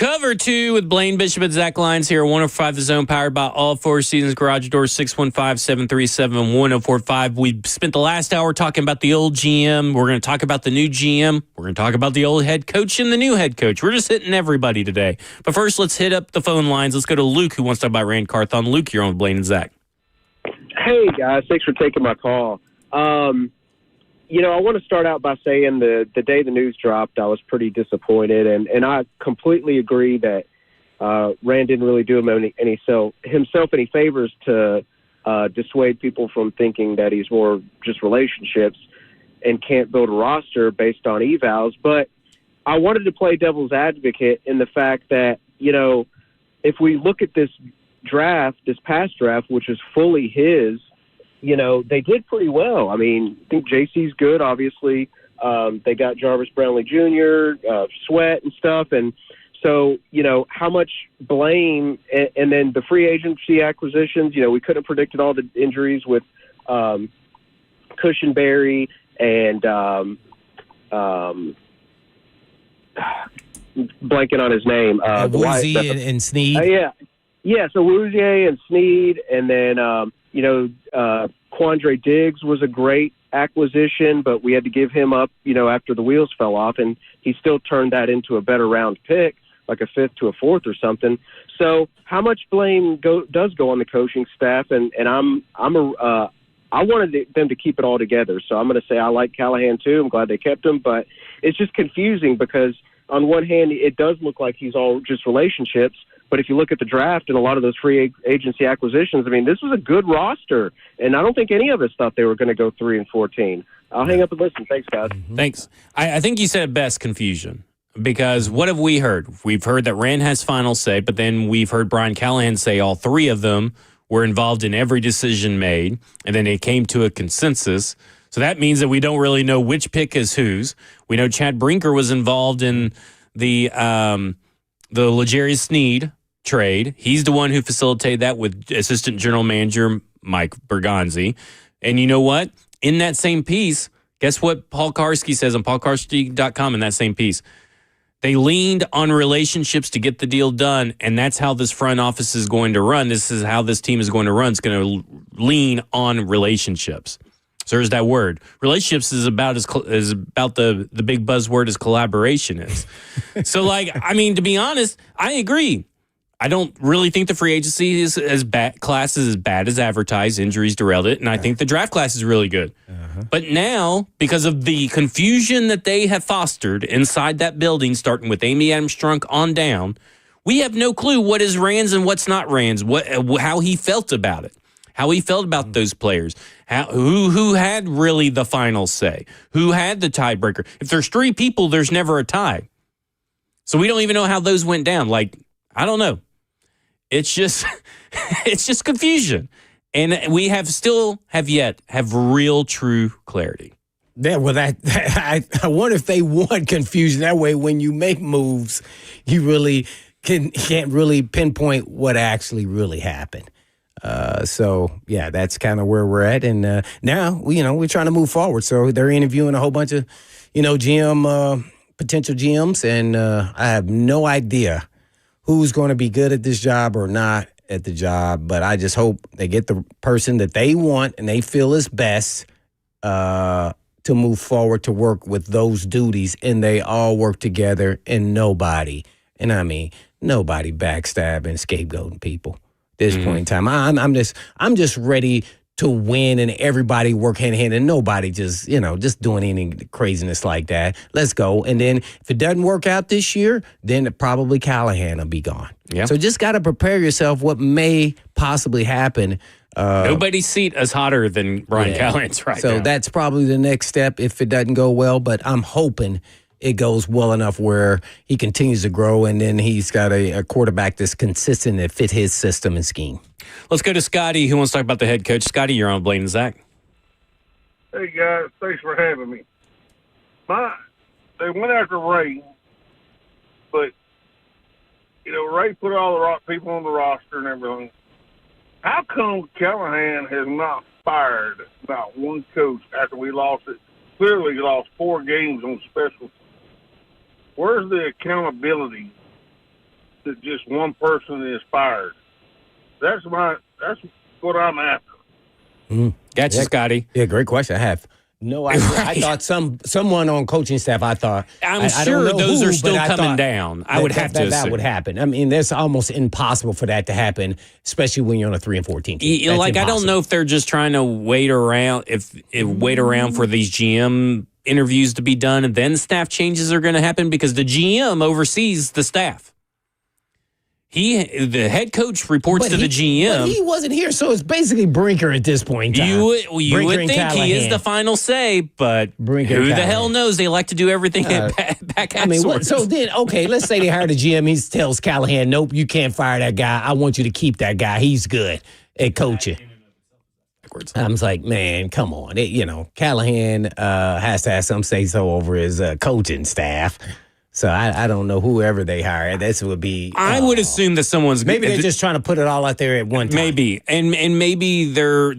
Cover 2 with Blaine Bishop and Zach Lyons here. 105 The Zone, powered by All Four Seasons Garage Doors, 615-737-1045. We spent the last hour talking about the old GM. We're going to talk about the new GM. We're going to talk about the old head coach and the new head coach. We're just hitting everybody today. But first, let's hit up the phone lines. Let's go to Luke, who wants to talk about Rand Carthon. Luke, you're on with Blaine and Zach. Hey, guys. Thanks for taking my call. I want to start out by saying the day the news dropped, I was pretty disappointed, and I completely agree that Rand didn't really do himself any favors to dissuade people from thinking that he's more just relationships and can't build a roster based on evals. But I wanted to play devil's advocate in the fact that, if we look at this past draft, which is fully his, they did pretty well. I mean, I think JC's good, obviously. They got Jarvis Brownlee Jr., Sweat and stuff. And so, how much blame and then the free agency acquisitions, we couldn't have predicted all the injuries with Cushenberry and blanking on his name. Woozy and Sneed. Yeah, so Woozier and Sneed, and then, Quandre Diggs was a great acquisition, but we had to give him up, after the wheels fell off, and he still turned that into a better round pick, like a 5th to a 4th or something. So how much blame does go on the coaching staff? And I wanted them to keep it all together. So I'm going to say I like Callahan too. I'm glad they kept him, but it's just confusing because on one hand, it does look like he's all just relationships. But if you look at the draft and a lot of those free agency acquisitions, I mean, this was a good roster. And I don't think any of us thought they were going to go 3-14. I'll hang up and listen. Thanks, guys. Thanks. I think you said it best, confusion. Because what have we heard? We've heard that Rand has final say, but then we've heard Brian Callahan say all three of them were involved in every decision made, and then they came to a consensus. So that means that we don't really know which pick is whose. We know Chad Brinker was involved in the L'Jarius Sneed trade. He's the one who facilitated that with Assistant General Manager Mike Bergonzi. And you know what? In that same piece, guess what Paul Karski says on paulkarski.com in that same piece? They leaned on relationships to get the deal done, and that's how this front office is going to run. This is how this team is going to run. It's going to lean on relationships. So there's that word. Relationships is about the big buzzword as collaboration is. So, to be honest, I agree. I don't really think the free agency is class is as bad as advertised. Injuries derailed it, and I think the draft class is really good. But now, because of the confusion that they have fostered inside that building, starting with Amy Adams Strunk on down, we have no clue what is Rand's and what's not Rand's, how he felt about it, how he felt about those players, who had really the final say, who had the tiebreaker. If there's three people, there's never a tie. So we don't even know how those went down. I don't know. It's just confusion. And we have yet real, true clarity. Yeah, well, I wonder if they want confusion. That way, when you make moves, you really can't really pinpoint what actually really happened. So, yeah, that's kind of where we're at. And now, we're trying to move forward. So they're interviewing a whole bunch of, GM potential GMs, and I have no idea who's going to be good at this job or not at the job, but I just hope they get the person that they want and they feel is best to move forward to work with those duties, and they all work together, and nobody backstabbing, scapegoating people at this point in time. I'm just ready to win, and everybody work hand in hand, and nobody just doing any craziness like that. Let's go. And then if it doesn't work out this year, then probably Callahan will be gone. Yeah. So just got to prepare yourself what may possibly happen. Nobody's seat is hotter than Brian Callahan's right now. So that's probably the next step if it doesn't go well, but I'm hoping it goes well enough where he continues to grow, and then he's got a quarterback that's consistent that fit his system and scheme. Let's go to Scotty, who wants to talk about the head coach. Scotty, you're on Blaine and Zach. Hey, guys. Thanks for having me. They went after Ray, but, Ray put all the right people on the roster and everything. How come Callahan has not fired not one coach after we lost it? Clearly lost 4 games on special. Where's the accountability that just one person is fired? That's what I'm after. Gotcha, Scotty. Yeah, great question. I have no idea. Right. I thought someone on coaching staff. I thought I'm I sure don't know those who, are still but I coming thought down. I would have to that assume. would happen. I mean, that's almost impossible for that to happen, especially when you're on a 3-14 team. That's Like, I don't impossible. know if they're just trying to wait around for these GM interviews to be done and then staff changes are going to happen, because the GM oversees the staff. The head coach reports to the GM. But he wasn't here, so it's basically Brinker at this point in time. You Brinker would and think he is Callahan. the final say, but Brinker who and the hell Callahan. knows? They like to do everything back I mean, outsourced. so then, okay, let's say they hired a GM. He tells Callahan, nope, you can't fire that guy. I want you to keep that guy. He's good at coaching. I was like, man, come on. Callahan has to have some say-so over his coaching staff. So I don't know whoever they hire. This would be. I would assume that someone's maybe they're just trying to put it all out there at one time. Maybe, and maybe they're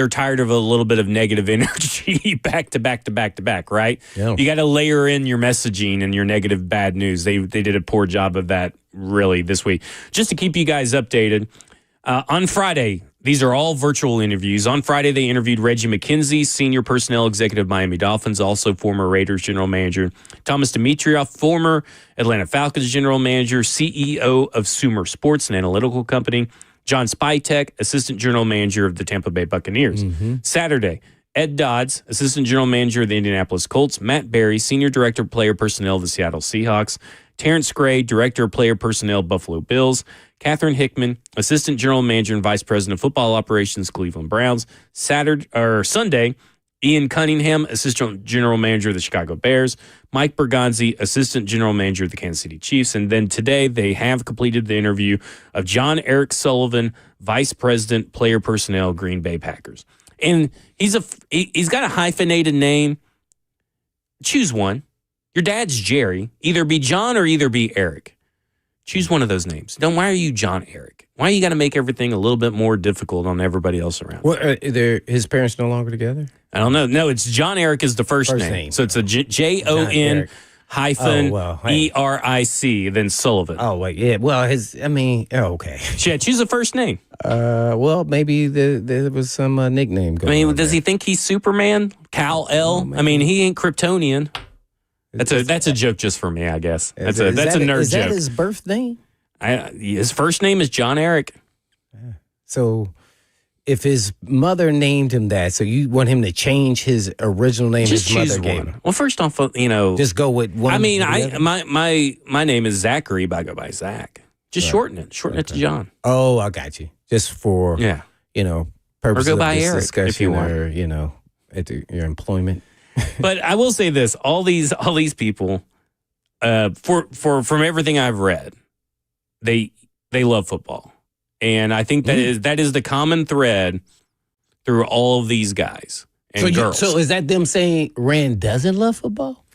tired of a little bit of negative energy back to back. Right? Yeah. You got to layer in your messaging and your negative bad news. They did a poor job of that really this week. Just to keep you guys updated, on Friday. These are all virtual interviews. On Friday, they interviewed Reggie McKenzie, senior personnel executive, Miami Dolphins, also former Raiders general manager. Thomas Dimitrioff, former Atlanta Falcons general manager, CEO of Sumer Sports, an analytical company. John Spytek, assistant general manager of the Tampa Bay Buccaneers. Saturday, Ed Dodds, assistant general manager of the Indianapolis Colts. Matt Berry, senior director of player personnel of the Seattle Seahawks. Terrence Gray, director of player personnel, Buffalo Bills. Catherine Hickman, assistant general manager and vice president of football operations, Cleveland Browns. Sunday, Ian Cunningham, assistant general manager of the Chicago Bears. Mike Bergonzi, assistant general manager of the Kansas City Chiefs. And then today, they have completed the interview of John Eric Sullivan, vice president, player personnel, Green Bay Packers. And he's got a hyphenated name. Choose one. Your dad's Jerry. Either be John or either be Eric. Choose one of those names. Why are you John Eric? Why you got to make everything a little bit more difficult on everybody else around? What, his parents no longer together? I don't know. No, it's John Eric is the first name. So it's a Jon hyphen ERIC, then Sullivan. Oh, wait, yeah. Well, okay. Yeah, choose a first name. Well, maybe there was some nickname going on. Does he think he's Superman? Kal-El? He ain't Kryptonian. That's a joke just for me, I guess. That's a nerd joke. Is that his birth name? His first name is John Eric. So if his mother named him that, so you want him to change his original name Just his mother choose gave one. him? Well, first off, just go with one. my name is Zachary, but I go by Zach. Just shorten it to John. Oh, I got you. Just for purposes or go of by this Eric discussion, if you want. or at your employment. But I will say this: all these people, from everything I've read, they love football, and I think that is the common thread through all of these guys and girls. So is that them saying Rand doesn't love football?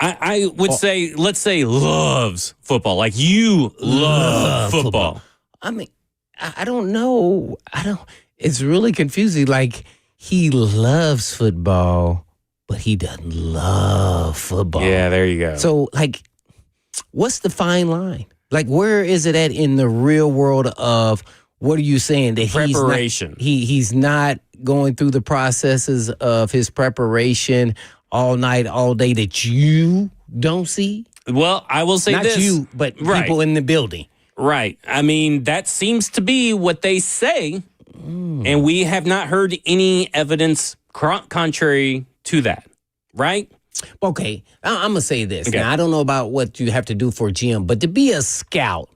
I would say, let's say, loves football. Like you love football. I don't know. It's really confusing. Like he loves football, but he doesn't love football. Yeah, there you go. So, what's the fine line? Where is it at in the real world of what are you saying? That preparation. He's not going through the processes of his preparation all night, all day that you don't see? Well, I will say not this. Not you, but people in the building. Right. That seems to be what they say, and we have not heard any evidence contrary to that, right? Okay, I'm going to say this. Okay. Now, I don't know about what you have to do for a GM, but to be a scout,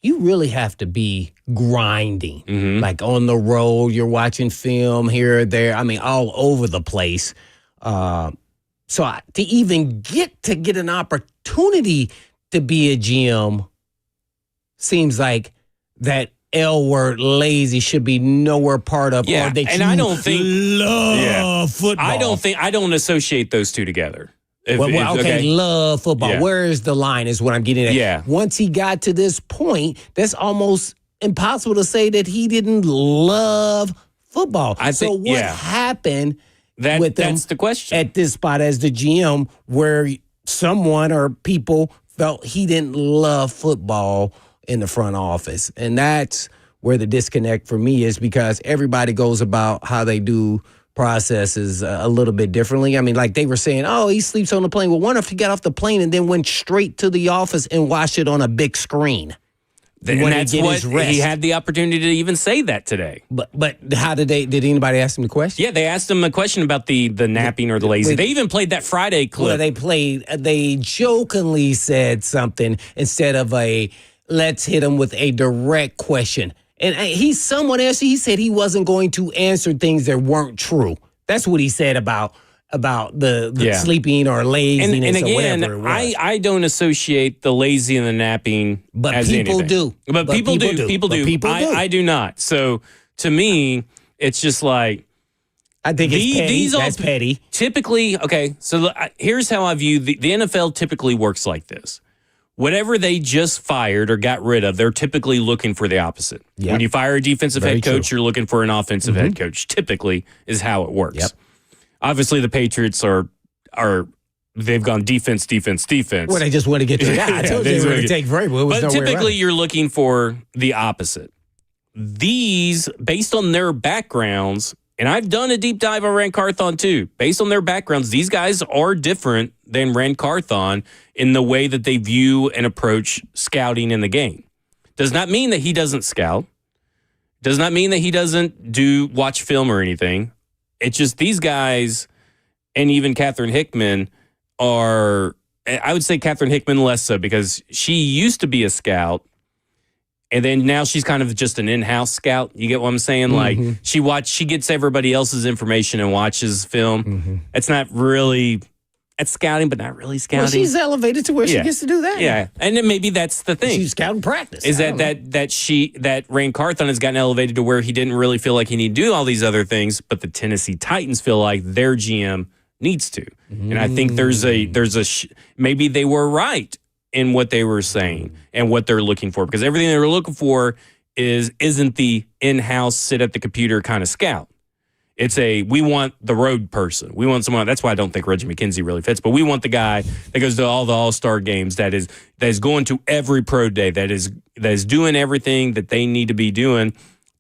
you really have to be grinding. Mm-hmm. Like on the road, you're watching film here or there. All over the place. To even get an opportunity to be a GM seems like that L word, lazy, should be nowhere part of. Yeah, or that and you I don't think love football. I don't associate those two together. Love football. Yeah. Where is the line is what I'm getting at. Yeah. Once he got to this point, that's almost impossible to say that he didn't love football. What happened with him that's the question. at this spot as the GM where someone or people felt he didn't love football in the front office. And that's where the disconnect for me is, because everybody goes about how they do processes a little bit differently. I mean, like they were saying, oh, he sleeps on the plane. Well, what if he got off the plane and then went straight to the office and watched it on a big screen? And that's what he had the opportunity to even say that today. But how did anybody ask him the question? Yeah, they asked him a question about the napping or the lazy. They even played that Friday clip. Well, they jokingly said something instead of let's hit him with a direct question. And he's someone else. He said he wasn't going to answer things that weren't true. That's what he said about the sleeping or laziness and again, or whatever it was. I don't associate the lazy and the napping as people anything. do. But people do. People do. I do not. So to me, it's just like, I think it's petty. That's petty. Typically, okay, so here's how I view the NFL typically works like this. Whatever they just fired or got rid of, they're typically looking for the opposite. Yep. When you fire a defensive head coach, you're looking for an offensive head coach. Typically is how it works. Yep. Obviously, the Patriots they've gone defense. Well, they just want to get to the guy. I told you they were going to take Vrabel. But typically, you're looking for the opposite. These, based on their backgrounds, and I've done a deep dive on Rand Carthon too. Based on their backgrounds, these guys are different than Rand Carthon in the way that they view and approach scouting in the game. Does not mean that he doesn't scout. Does not mean that he doesn't watch film or anything. It's just these guys, and even Catherine Hickman I would say Catherine Hickman less so, because she used to be a scout, and then now she's kind of just an in-house scout. You get what I'm saying? Like she gets everybody else's information and watches film. It's not really, it's scouting, but not really scouting. Well, she's elevated to where she gets to do that. Yeah, and then maybe that's the thing. She's scouting practice. Is that Rand Carthon has gotten elevated to where he didn't really feel like he needed to do all these other things, but the Tennessee Titans feel like their GM needs to. And I think maybe they were right in what they were saying and what they're looking for, because everything they were looking for isn't the in-house sit at the computer kind of scout. It's we want the road person. We want someone. That's why I don't think Reggie McKenzie really fits. But we want the guy that goes to all the All-Star games, that is going to every pro day, that is doing everything that they need to be doing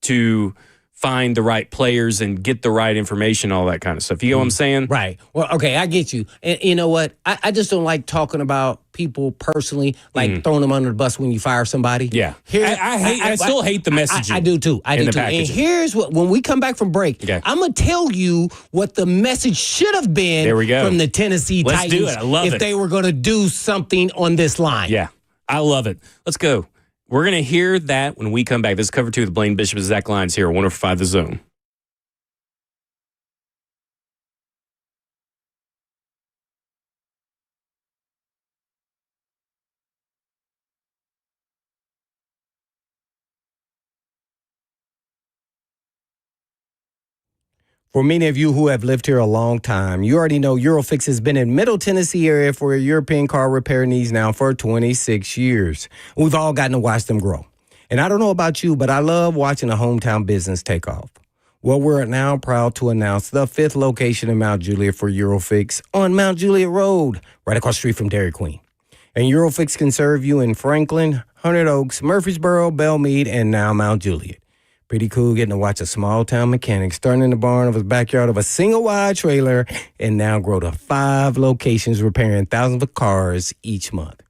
to find the right players and get the right information, all that kind of stuff. You know what I'm saying? Right. Well, okay, I get you. And you know what? I just don't like talking about people personally, like throwing them under the bus when you fire somebody. Yeah. I still hate the messaging. I do too. I do too. And here's when we come back from break, I'm going to tell you what the message should have been there we go. From the Tennessee Titans. Do it. I love if they were going to do something on this line. Yeah. I love it. Let's go. We're going to hear that when we come back. This is Cover 2 with Blaine Bishop and Zach Lyons here on 105 The Zone. For many of you who have lived here a long time, you already know Eurofix has been in Middle Tennessee area for your European car repair needs now for 26 years. We've all gotten to watch them grow. And I don't know about you, but I love watching a hometown business take off. Well, we're now proud to announce the 5th location in Mount Juliet for Eurofix on Mount Juliet Road, right across the street from Dairy Queen. And Eurofix can serve you in Franklin, Hundred Oaks, Murfreesboro, Belmead, and now Mount Juliet. Pretty cool getting to watch a small-town mechanic starting in the barn of his backyard of a single-wide trailer and now grow to 5 locations repairing thousands of cars each month.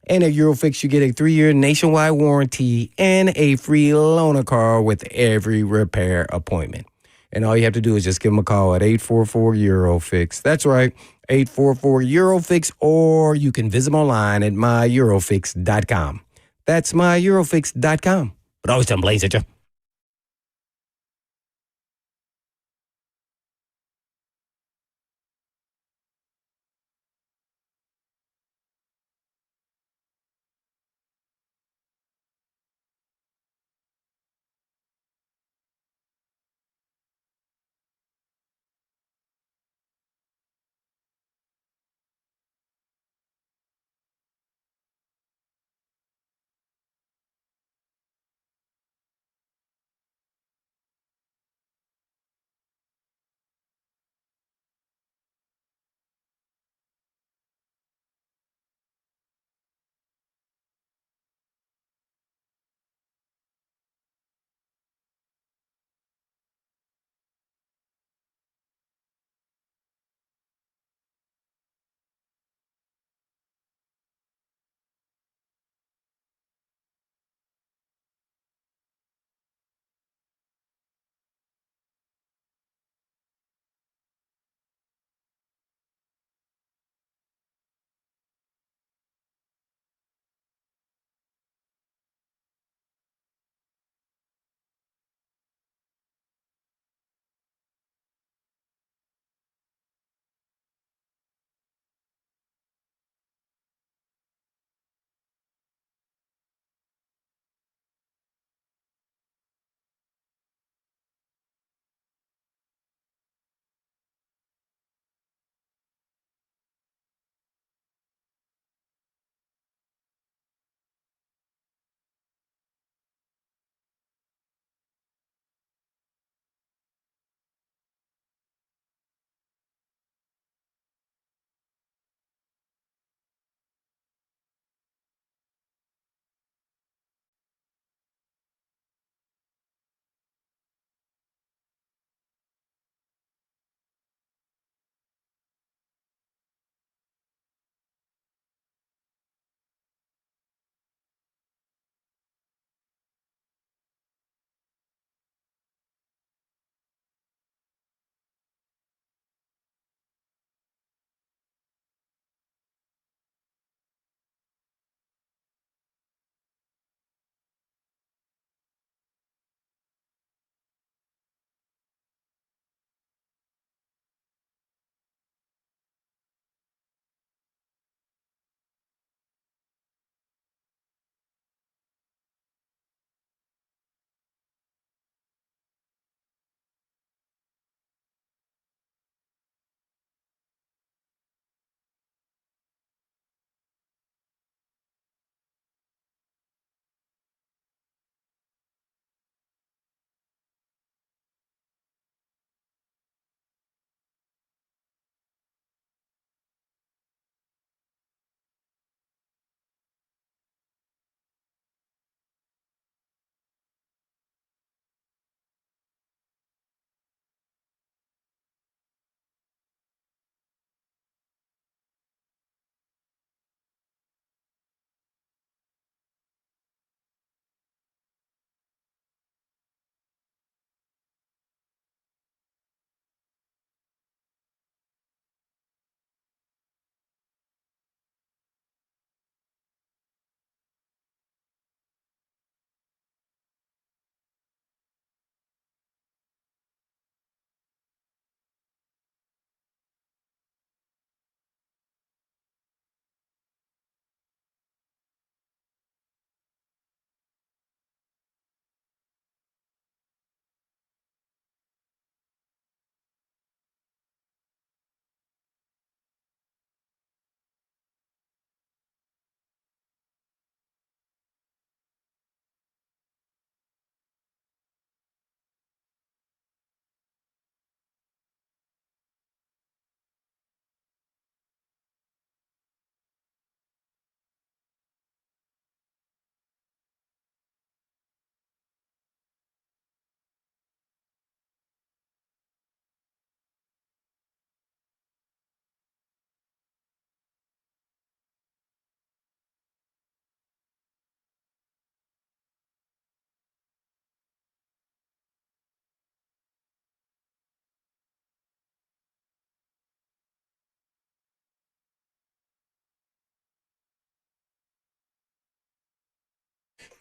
And at Eurofix, you get a 3-year nationwide warranty and a free loaner car with every repair appointment. And all you have to do is just give them a call at 844-EUROFIX. That's right, 844-EUROFIX, or you can visit them online at myeurofix.com. That's myeurofix.com. But always tell them Blaine sent you.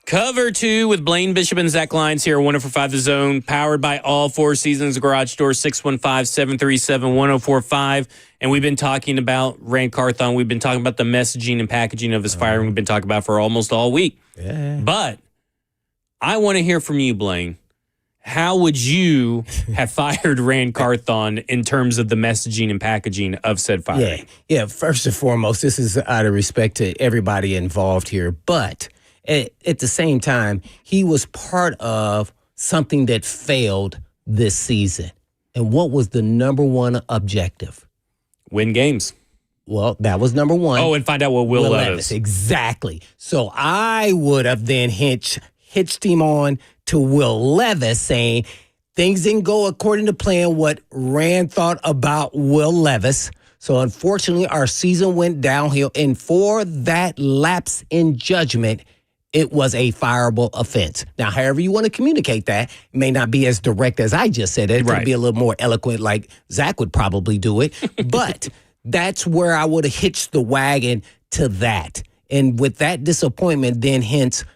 Cover 2 with Blaine Bishop and Zach Lyons here, 104.5 The Zone, powered by all Four Seasons Garage Door, 615-737-1045. And we've been talking about Rand Carthon. We've been talking about the messaging and packaging of his firing. We've been talking about for almost all week. Yeah. But I want to hear from you, Blaine. How would you have fired Rand Carthon in terms of the messaging and packaging of said firing? Yeah. First and foremost, this is out of respect to everybody involved here. But at the same time, he was part of something that failed this season. And what was the number one objective? Win games. Well, that was number one. Oh, and find out what Will Levis. Exactly. So I would have then hitched him on to Will Levis, saying things didn't go according to plan, what Rand thought about Will Levis. So unfortunately, our season went downhill. And for that lapse in judgment, it was a fireable offense. Now, however you want to communicate that, it may not be as direct as I just said it. It could be a little more eloquent like Zach would probably do it. But that's where I would have hitched the wagon to that. And with that disappointment, then hence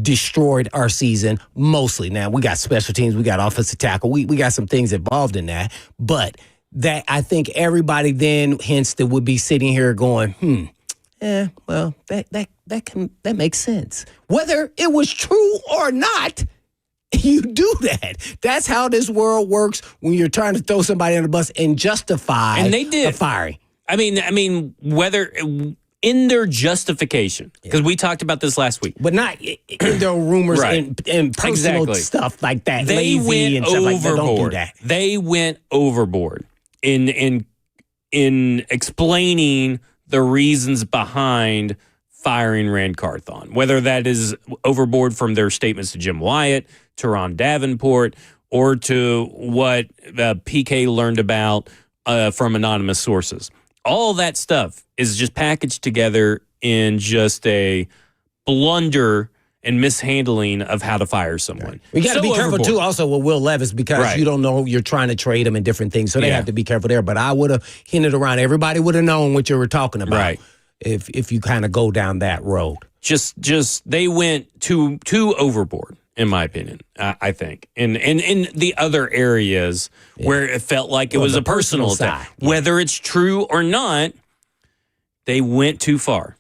destroyed our season mostly. Now, we got special teams, we got offensive tackle, we got some things involved in that. But that I think everybody then hence that would be sitting here going, well, that makes sense. Whether it was true or not, you do that. That's how this world works when you're trying to throw somebody on the bus and justify and they did. a firing. I mean, whether in their justification, because we talked about this last week, but not in their rumors and personal stuff like that. They lazy went and stuff overboard. like that. Don't do that. They went overboard in explaining the reasons behind firing Rand Carthon, whether that is overboard from their statements to Jim Wyatt, to Ron Davenport, or to what PK learned about from anonymous sources. All that stuff is just packaged together in just a blunder and mishandling of how to fire someone. We got to be careful, too, also with Will Levis, because you don't know, you're trying to trade him in different things, so they have to be careful there. But I would have hinted around. Everybody would have known what you were talking about if you kind of go down that road. Just they went too overboard, in my opinion, I think. And in the other areas where it felt like it was a personal attack. Whether it's true or not, they went too far.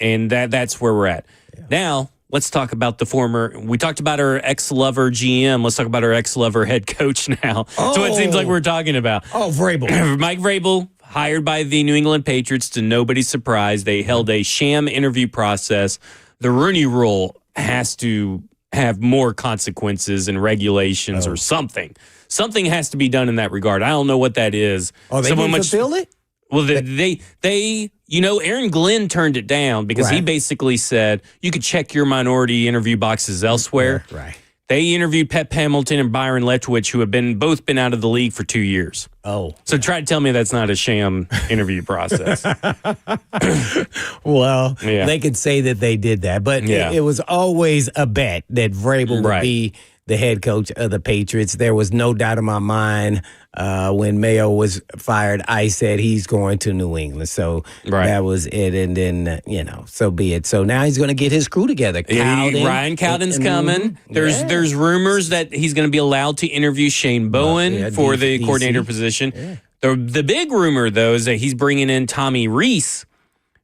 And that's where we're at. Now, let's talk about we talked about our ex-lover GM. Let's talk about our ex-lover head coach now. So it seems like we're talking about. Oh, Vrabel. Mike Vrabel, hired by the New England Patriots to nobody's surprise. They held a sham interview process. The Rooney Rule has to have more consequences and regulations or something. Something has to be done in that regard. I don't know what that is. Oh, they didn't fulfill it? Well, they Aaron Glenn turned it down because he basically said you could check your minority interview boxes elsewhere. Right. They interviewed Pep Hamilton and Byron Leftwich, who have both been out of the league for 2 years. Oh. So try to tell me that's not a sham interview process. Well, they could say that they did that, but it was always a bet that Vrabel would be the head coach of the Patriots. There was no doubt in my mind when Mayo was fired, I said he's going to New England. So that was it. And then, so be it. So now he's going to get his crew together. Ryan Cowden's coming. There's rumors that he's going to be allowed to interview Shane Bowen for the coordinator position. Yeah. The big rumor, though, is that he's bringing in Tommy Rees,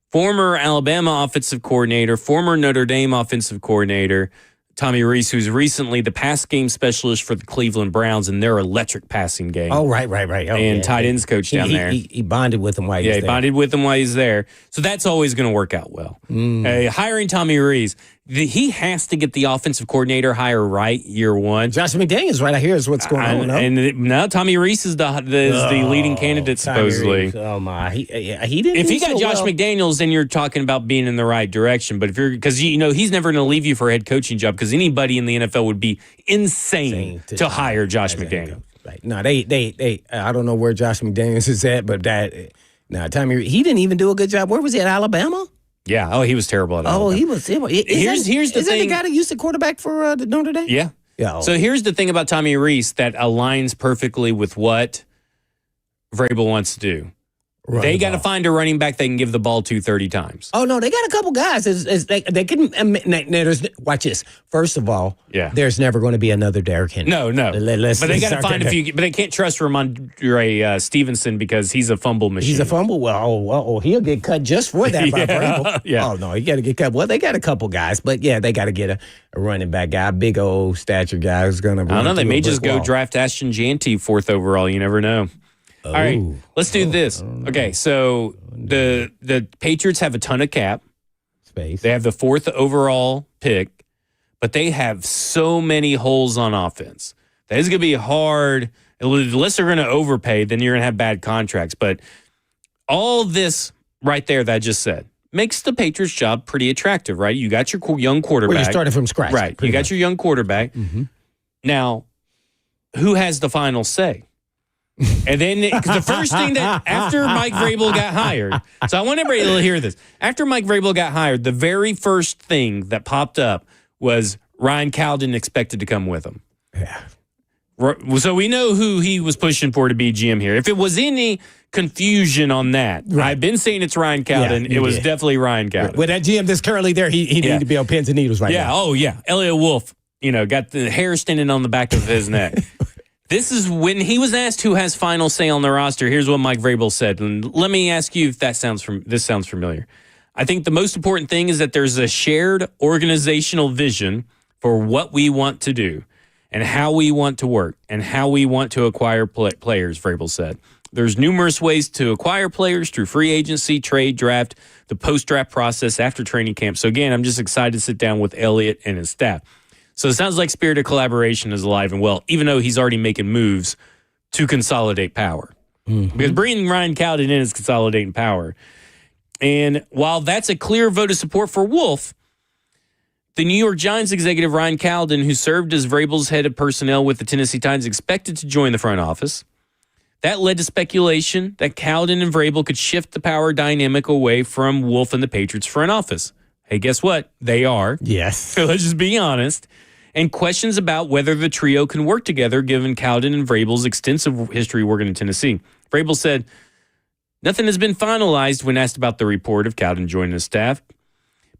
former Alabama offensive coordinator, former Notre Dame offensive coordinator. Tommy Rees, who's recently the pass game specialist for the Cleveland Browns and their electric passing game. Oh, right. Oh, and tight ends coach down there. He bonded with him while he was there. Yeah, he bonded with him while he's there. So that's always going to work out well. Hiring Tommy Rees, he has to get the offensive coordinator hire right year one. Josh McDaniels, right? I hear is what's going on. And now Tommy Rees is the leading candidate, supposedly. Oh, my. He didn't. If he got Josh McDaniels, then you're talking about being in the right direction. But because he's never going to leave you for a head coaching job, because anybody in the NFL would be insane to hire Josh McDaniels. Right. No, they I don't know where Josh McDaniels is at, but Tommy, he didn't even do a good job. Where was he, at Alabama? Yeah. Oh, he was terrible at Alabama. Oh, he was. Here's the thing. Is that the guy that used to quarterback for the Notre Dame? Yeah. Yeah. So here's the thing about Tommy Rees that aligns perfectly with what Vrabel wants to do. They got to find a running back they can give the ball to 30 times. Oh, no, they got a couple guys. They can. Watch this. First of all, there's never going to be another Derrick Henry. No. But they got to find a few. But they can't trust Ramondre Stevenson because he's a fumble machine. He's a fumble. Well, he'll get cut just for that by Vrabel. Yeah. Oh, no, he got to get cut. Well, they got a couple guys. But, yeah, they got to get a running back guy, a big old stature guy who's going to run. I don't know. They may just go wall. Draft Ashton Jeanty 4th overall. You never know. All right, let's do this. Okay, so the Patriots have a ton of cap space. They have the 4th overall pick, but they have so many holes on offense. That is going to be hard. Unless they're going to overpay, then you're going to have bad contracts. But all this right there that I just said makes the Patriots' job pretty attractive, right? You got your young quarterback. Well, you started from scratch. Right, you got your young quarterback. Mm-hmm. Now, who has the final say? And then the first thing that after Mike Vrabel got hired, so I want everybody to hear this. After Mike Vrabel got hired, the very first thing that popped up was Ryan Cowden expected to come with him. Yeah. So we know who he was pushing for to be GM here. If it was any confusion on that, I've been saying it's Ryan Cowden. Yeah, it was definitely Ryan Cowden. With that GM that's currently there, he needed to be on pins and needles right now. Oh, yeah. Elliot Wolf, got the hair standing on the back of his neck. This is when he was asked who has final say on the roster. Here's what Mike Vrabel said. And let me ask you if this sounds familiar. I think the most important thing is that there's a shared organizational vision for what we want to do and how we want to work and how we want to acquire players, Vrabel said. There's numerous ways to acquire players through free agency, trade, draft, the post-draft process after training camp. So again, I'm just excited to sit down with Elliott and his staff. So it sounds like spirit of collaboration is alive and well, even though he's already making moves to consolidate power. Mm-hmm. Because bringing Ryan Cowden in is consolidating power. And while that's a clear vote of support for Wolf, the New York Giants executive Ryan Cowden, who served as Vrabel's head of personnel with the Tennessee Titans, expected to join the front office. That led to speculation that Cowden and Vrabel could shift the power dynamic away from Wolf and the Patriots front office. Hey, guess what? They are. Yes. So let's just be honest. And questions about whether the trio can work together given Cowden and Vrabel's extensive history working in Tennessee. Vrabel said, nothing has been finalized when asked about the report of Cowden joining the staff,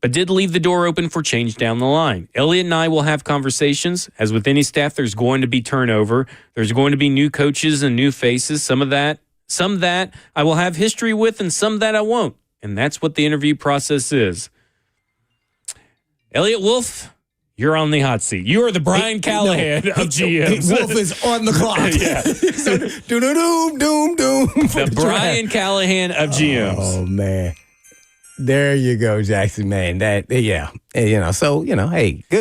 but did leave the door open for change down the line. Elliott and I will have conversations. As with any staff, there's going to be turnover. There's going to be new coaches and new faces. Some that I will have history with and some that I won't. And that's what the interview process is. Elliott Wolf, you're on the hot seat. You are the Brian Callahan of GMs. Wolf is on the clock. Yeah. So, doom. The Brian Callahan of GMs. Oh, man. There you go, Jackson, man. Hey, good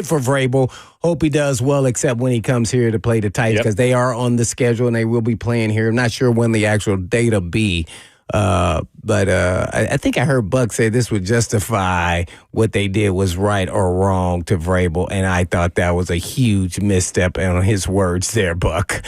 for Vrabel. Hope he does well, except when he comes here to play the Titans, because they are on the schedule and they will be playing here. I'm not sure when the actual date will be. But I think I heard Buck say this would justify what they did was right or wrong to Vrabel, and I thought that was a huge misstep on his words there, Buck.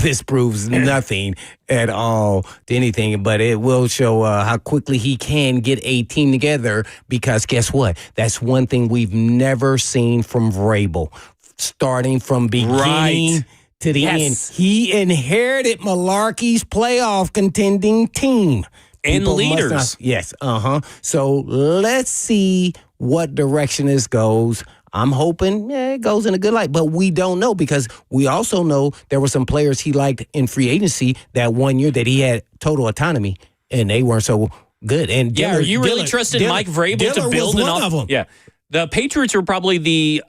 This proves nothing at all to anything, but it will show how quickly he can get a team together, because guess what? That's one thing we've never seen from Vrabel, starting from beginning to the end. He inherited Malarkey's playoff contending team. And leaders. Yes. So let's see what direction this goes. I'm hoping it goes in a good light, but we don't know, because we also know there were some players he liked in free agency that 1 year that he had total autonomy, and they weren't so good. And are you really trusting Mike Vrabel to build an offense? Yeah. The Patriots were probably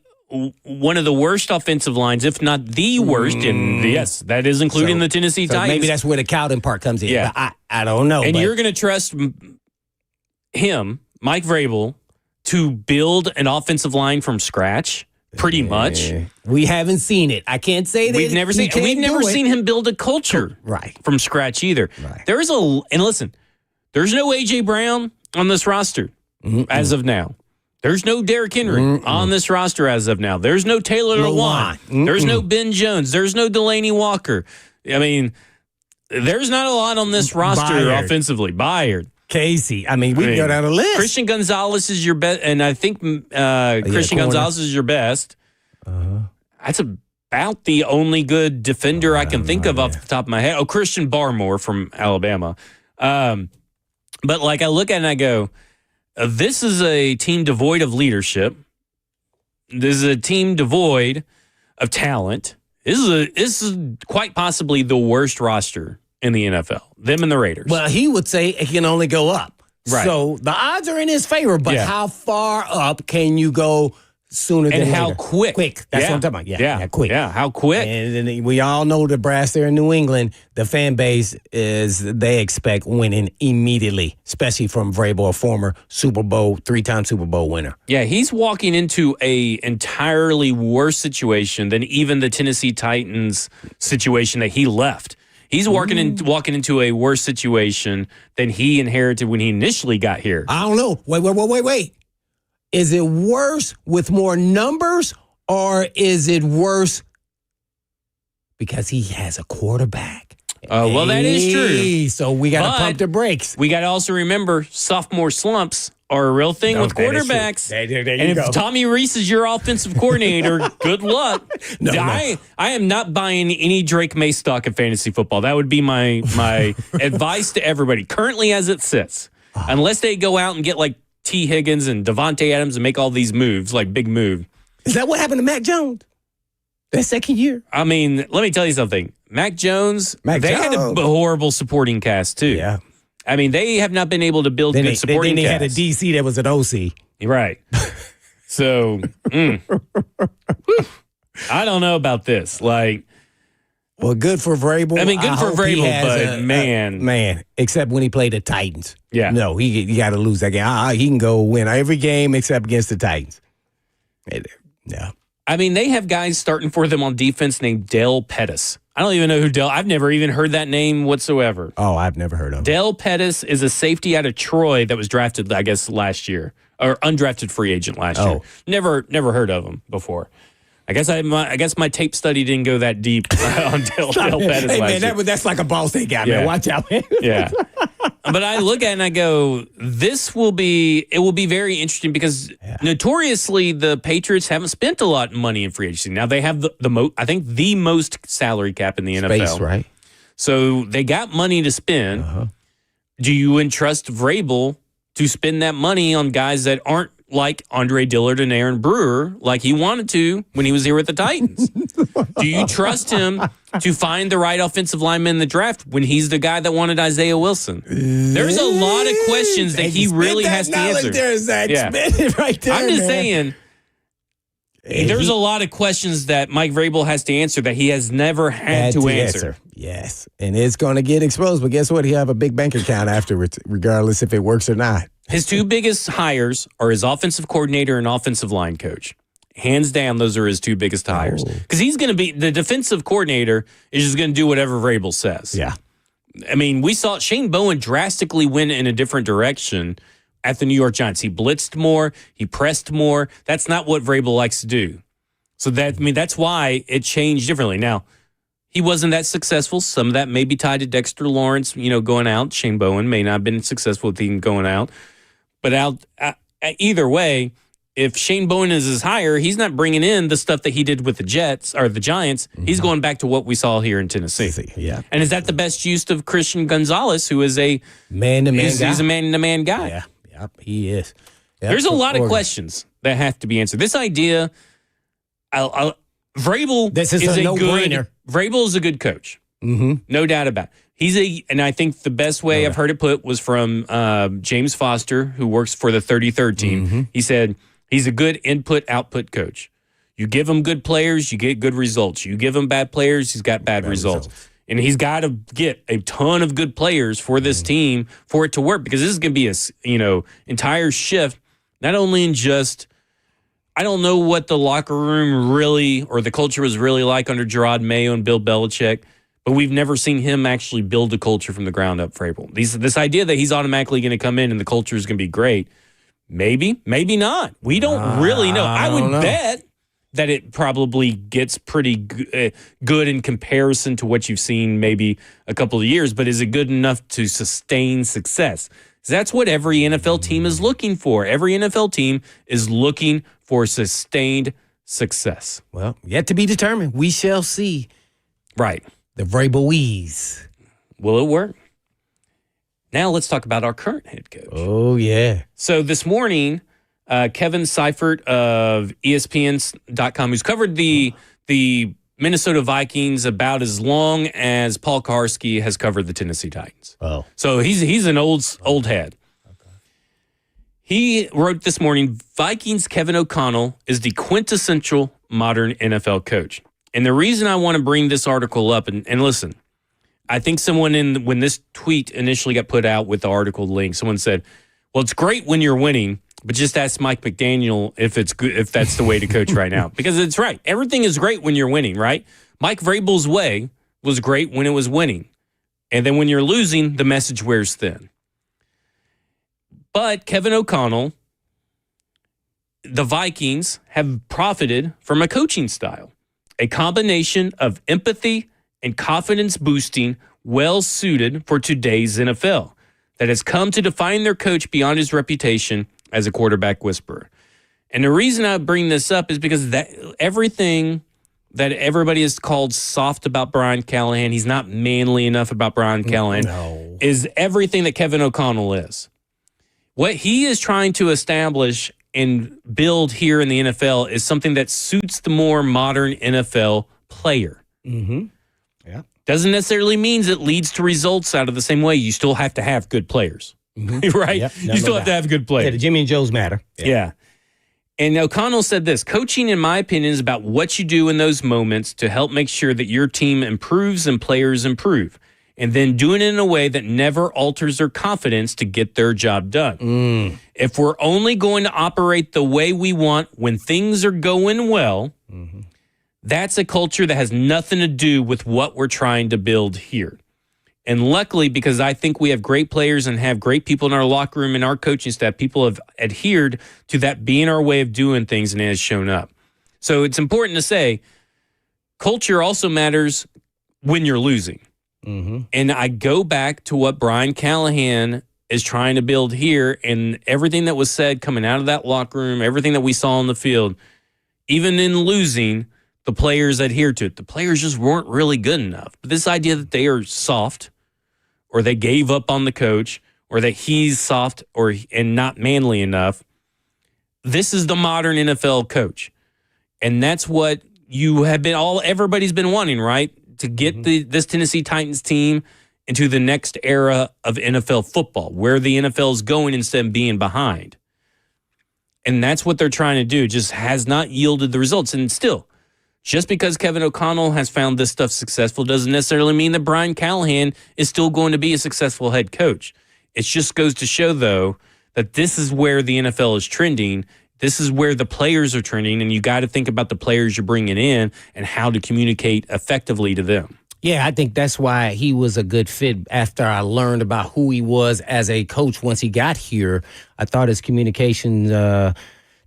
one of the worst offensive lines, if not the worst. And yes, that is including the Tennessee Titans. Maybe that's where the Cowden part comes in. Yeah. But I don't know. And you're going to trust him, Mike Vrabel, to build an offensive line from scratch? Pretty much. We haven't seen it. I can't say that. We've never seen him build a culture from scratch either. Right. And listen, there's no A.J. Brown on this roster as of now. There's no Derrick Henry on this roster as of now. There's no Taylor Lewan. There's no Ben Jones. There's no Delaney Walker. I mean, there's not a lot on this roster offensively. Byard. Casey. I mean, we can go down the list. Christian Gonzalez is your best, and I think Christian Gonzalez is your best. That's about the only good defender I can think of off the top of my head. Oh, Christian Barmore from Alabama. But like I look at it and I go, this is a team devoid of leadership. This is a team devoid of talent. This is quite possibly the worst roster in the NFL. Them and the Raiders. Well, he would say it can only go up. Right. So the odds are in his favor, but how far up can you go sooner than and how later? quick? Quick. That's what I'm talking about. Yeah, quick. Yeah, how quick? And then we all know the brass there in New England, the fan base they expect winning immediately, especially from Vrabel, a former three-time Super Bowl winner. Yeah, he's walking into a entirely worse situation than even the Tennessee Titans situation that he left. He's walking into a worse situation than he inherited when he initially got here. I don't know. Wait. Is it worse with more numbers, or is it worse because he has a quarterback? Well, that is true. So we got to pump the brakes. We got to also remember sophomore slumps are a real thing with quarterbacks. There you and go. if Tommy Reese is your offensive coordinator, good luck. I am not buying any Drake May stock in fantasy football. That would be my advice to everybody. Currently as it sits, unless they go out and get like T. Higgins and Devontae Adams and make all these moves, like big move. Is that what happened to Mac Jones? That second year? I mean, let me tell you something. Mac Jones, had a horrible supporting cast too. Yeah. I mean, they have not been able to build good supporting cast. Then they had a DC that was an OC. Right. So, I don't know about this. Like, well, good for Vrabel. I mean, good for Vrabel, but man, except when he played the Titans. Yeah. No, he got to lose that game. He can go win every game except against the Titans. Yeah. I mean, they have guys starting for them on defense named Dale Pettis. I don't even know who I've never even heard that name whatsoever. Oh, I've never heard of him. Dale Pettis is a safety out of Troy that was drafted, I guess, last year, or undrafted free agent last year. Never heard of him before. I guess my tape study didn't go that deep on Dale Pettis hey, last man, year. that's like a Ball State guy, man. Watch out, man. Yeah. But I look at it and I go, it will be very interesting because notoriously the Patriots haven't spent a lot of money in free agency. Now they have the most salary cap in the NFL. Space, right? So they got money to spend. Do you entrust Vrabel to spend that money on guys that aren't like Andre Dillard and Aaron Brewer like he wanted to when he was here with the Titans? Do you trust him to find the right offensive lineman in the draft when he's the guy that wanted Isaiah Wilson? There's a lot of questions that he really has to answer. Right there, I'm just saying, there's a lot of questions that Mike Vrabel has to answer that he has never had to answer. Yes, and it's going to get exposed. But guess what? He'll have a big bank account afterwards, regardless if it works or not. His two biggest hires are his offensive coordinator and offensive line coach. Hands down, those are his two biggest hires. Because he's going to be the defensive coordinator is just going to do whatever Vrabel says. Yeah. I mean, we saw Shane Bowen drastically went in a different direction at the New York Giants. He blitzed more. He pressed more. That's not what Vrabel likes to do. So that's why it changed differently. Now, he wasn't that successful. Some of that may be tied to Dexter Lawrence, going out. Shane Bowen may not have been successful with him going out. But either way, if Shane Bowen is his hire, he's not bringing in the stuff that he did with the Jets or the Giants. Mm-hmm. He's going back to what we saw here in Tennessee. Yeah. And is that the best use of Christian Gonzalez, who is a man-to-man guy? He's a man-to-man guy. Yeah, he is. Yep. There's a lot of questions that have to be answered. This idea, Vrabel is a no-brainer. Vrabel is a good coach. Mm-hmm. No doubt about it. And I think the best way I've heard it put was from James Foster, who works for the 33rd team. Mm-hmm. He said he's a good input-output coach. You give him good players, you get good results. You give him bad players, he's got bad results. And he's got to get a ton of good players for this team for it to work, because this is going to be a entire shift, not only in just I don't know what the locker room really or the culture was really like under Gerard Mayo and Bill Belichick, but we've never seen him actually build a culture from the ground up, Vrabel. This idea that he's automatically going to come in and the culture is going to be great, maybe not. We don't really know. I would bet that it probably gets pretty good in comparison to what you've seen maybe a couple of years, but is it good enough to sustain success? That's what every NFL team is looking for. Every NFL team is looking for sustained success. Well, yet to be determined. We shall see. Right. The Vrabelese. Will it work? Now let's talk about our current head coach. Oh, yeah. So this morning, Kevin Seifert of ESPN.com, who's covered the Minnesota Vikings about as long as Paul Karski has covered the Tennessee Titans. Oh. So he's an old head. Okay. He wrote this morning, Vikings Kevin O'Connell is the quintessential modern NFL coach. And the reason I want to bring this article up, and listen, I think when this tweet initially got put out with the article link, someone said, well, it's great when you're winning, but just ask Mike McDaniel if it's good, if that's the way to coach right now. Because it's right. Everything is great when you're winning, right? Mike Vrabel's way was great when it was winning. And then when you're losing, the message wears thin. But Kevin O'Connell, the Vikings have profited from a coaching style, a combination of empathy and confidence boosting, well suited for today's NFL, that has come to define their coach beyond his reputation as a quarterback whisperer. And the reason I bring this up is because that everything that everybody has called soft about Brian Callahan, he's not manly enough about Brian Callahan, is everything that Kevin O'Connell is. What he is trying to establish and build here in the NFL is something that suits the more modern NFL player. Mm-hmm. Yeah. Doesn't necessarily mean it leads to results out of the same way. You still have to have good players, right? Yep. You still have to have good players. Yeah, the Jimmy and Joes matter. Yeah. And O'Connell said this, coaching, in my opinion, is about what you do in those moments to help make sure that your team improves and players improve, and then doing it in a way that never alters their confidence to get their job done. If we're only going to operate the way we want when things are going well, that's a culture that has nothing to do with what we're trying to build here. And luckily, because I think we have great players and have great people in our locker room and our coaching staff, people have adhered to that being our way of doing things, and it has shown up. So it's important to say, culture also matters when you're losing. And I go back to what Brian Callahan is trying to build here, and everything that was said coming out of that locker room, everything that we saw on the field, even in losing, the players adhered to it. The players just weren't really good enough. But this idea that they are soft, or they gave up on the coach, or that he's soft and not manly enough, this is the modern NFL coach. And that's what you have been everybody's been wanting, right? To get this Tennessee Titans team into the next era of NFL football, where the NFL is going instead of being behind. And that's what they're trying to do. Just has not yielded the results. And still, just because Kevin O'Connell has found this stuff successful doesn't necessarily mean that Brian Callahan is still going to be a successful head coach. It just goes to show, though, that this is where the NFL is trending. This is where the players are trending, and you got to think about the players you're bringing in and how to communicate effectively to them. Yeah, I think that's why he was a good fit after I learned about who he was as a coach once he got here. I thought his communication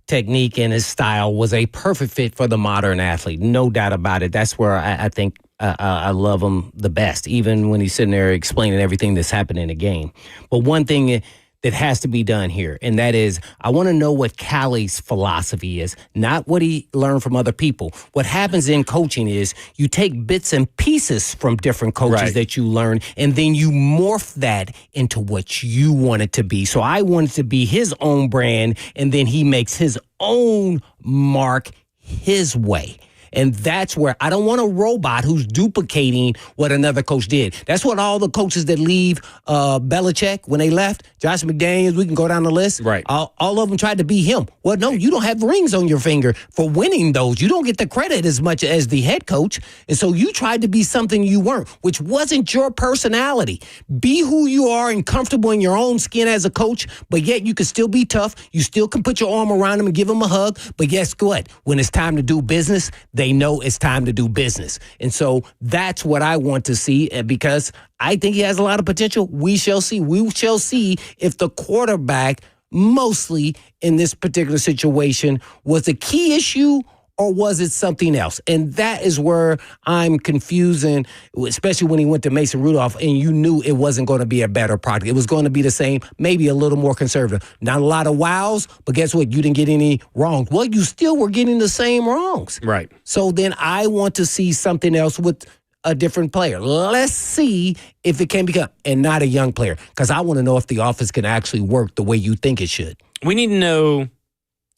technique and his style was a perfect fit for the modern athlete. No doubt about it. That's where I think I love him the best, even when he's sitting there explaining everything that's happened in the game. But one thing that has to be done here, and that is, I want to know what Callie's philosophy is, not what he learned from other people. What happens in coaching is you take bits and pieces from different coaches that you learn, and then you morph that into what you want it to be. So I want it to be his own brand, and then he makes his own mark his way. And that's where I don't want a robot who's duplicating what another coach did. That's what all the coaches that leave Belichick, when they left, Josh McDaniels, we can go down the list. Right. All of them tried to be him. Well, no, you don't have rings on your finger for winning those. You don't get the credit as much as the head coach. And so you tried to be something you weren't, which wasn't your personality. Be who you are and comfortable in your own skin as a coach, but yet you can still be tough. You still can put your arm around them and give them a hug. But guess what? When it's time to do business, they know it's time to do business. And so that's what I want to see, because I think he has a lot of potential. We shall see. We shall see if the quarterback, mostly in this particular situation, was a key issue or was it something else? And that is where I'm confusing, especially when he went to Mason Rudolph and you knew it wasn't going to be a better product. It was going to be the same, maybe a little more conservative. Not a lot of wows, but guess what? You didn't get any wrongs. Well, you still were getting the same wrongs. Right. So then I want to see something else with a different player. Let's see if it can become, and not a young player, because I want to know if the offense can actually work the way you think it should. We need to know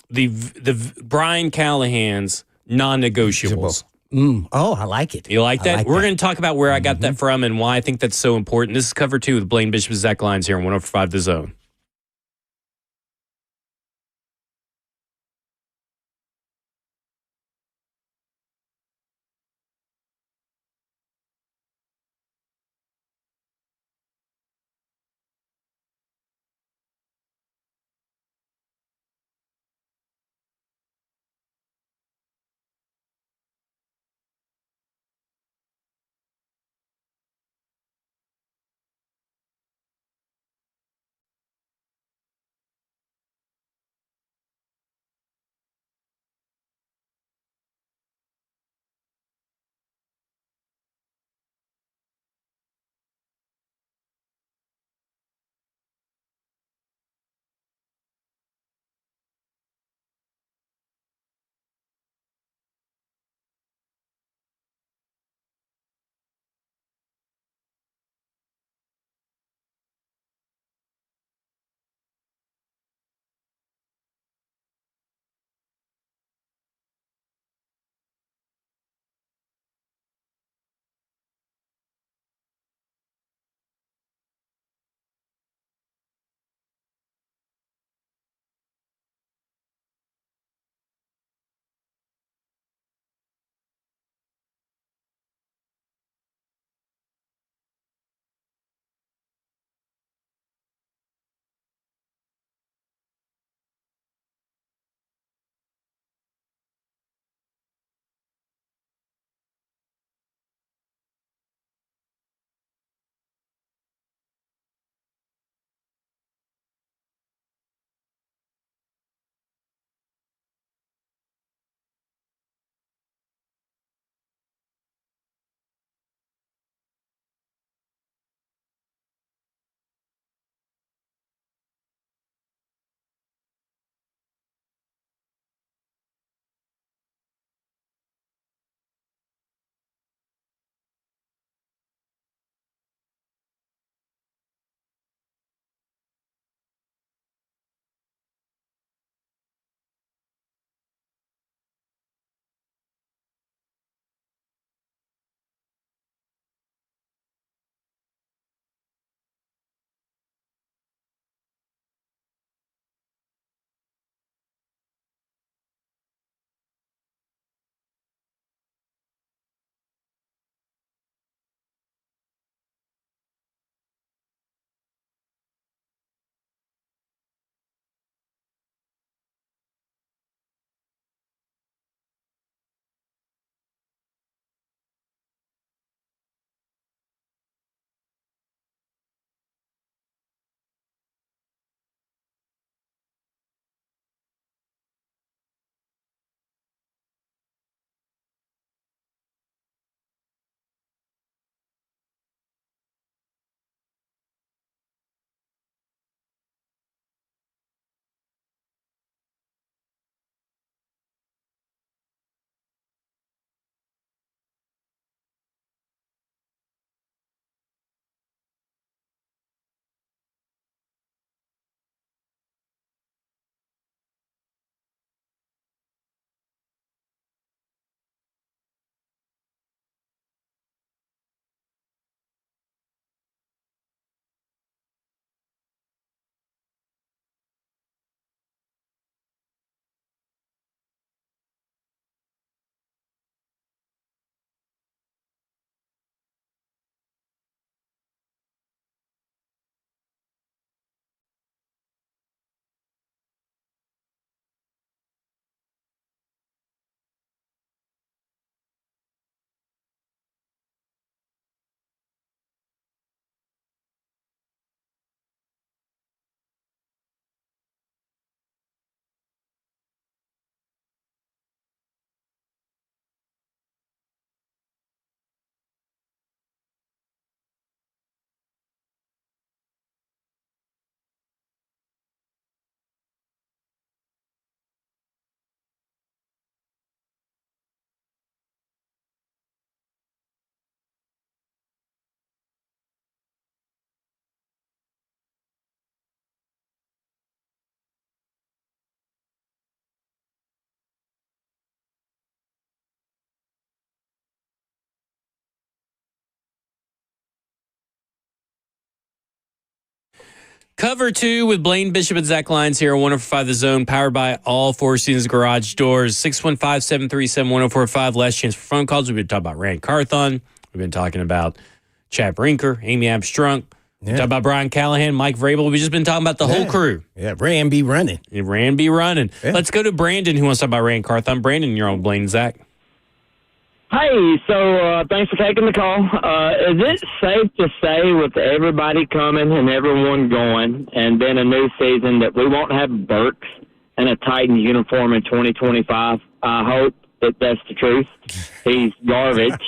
the Brian Callahan's non-negotiables. Oh, I like it. You like that? We're that. going to talk about where I got that from and why I think that's so important. This is Cover 2 with Blaine Bishop and Zach Lyons here on 105 The Zone. Cover 2 with Blaine Bishop and Zach Lyons here on 104.5 The Zone, powered by all Four Seasons Garage Doors. 615-737-1045. Last chance for phone calls. We've been talking about Rand Carthon. We've been talking about Chad Brinker, Amy Abstrunk. Talking about Brian Callahan, Mike Vrabel. We've just been talking about the whole crew. Yeah, Rand be running. Rand be running. Yeah. Let's go to Brandon, who wants to talk about Rand Carthon. Brandon, you're on Blaine and Zach. Hey, so thanks for taking the call. Is it safe to say with everybody coming and everyone going and then a new season that we won't have Burks in a Titans uniform in 2025? I hope that that's the truth. He's garbage.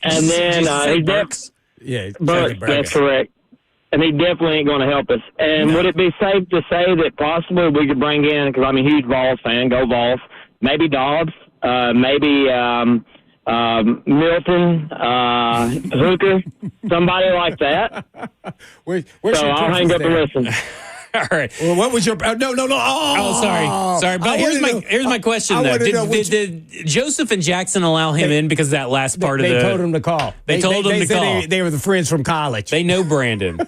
And then he's Burks. Yeah, Burks, that's correct. And he definitely ain't going to help us. And would it be safe to say that possibly we could bring in, because I'm a huge Vols fan, go Vols, maybe Dobbs, maybe Milton, Hooker, somebody like that. Where's so I'll hang up and listen. All right. Well, what was your? No. Sorry. But here's my question though. Did Joseph and Jackson allow him in because of that last part of the? They told him to call. They told him to call. They were the friends from college. They know Brandon.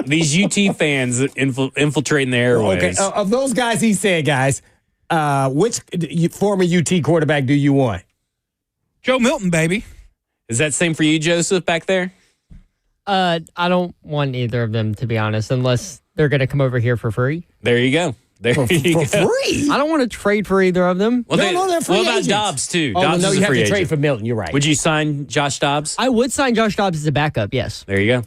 These UT fans infiltrating the airways. Okay. Of those guys, he said, guys, which former UT quarterback do you want? Joe Milton, baby. Is that same for you, Joseph, back there? I don't want either of them, to be honest, unless they're going to come over here for free. There you go. For free? I don't want to trade for either of them. Well, they're free What about agents. Dobbs, too? Oh, Dobbs no, is you a have free to trade agent. for Milton. You're right. Would you sign Josh Dobbs? I would sign Josh Dobbs as a backup, yes. There you go.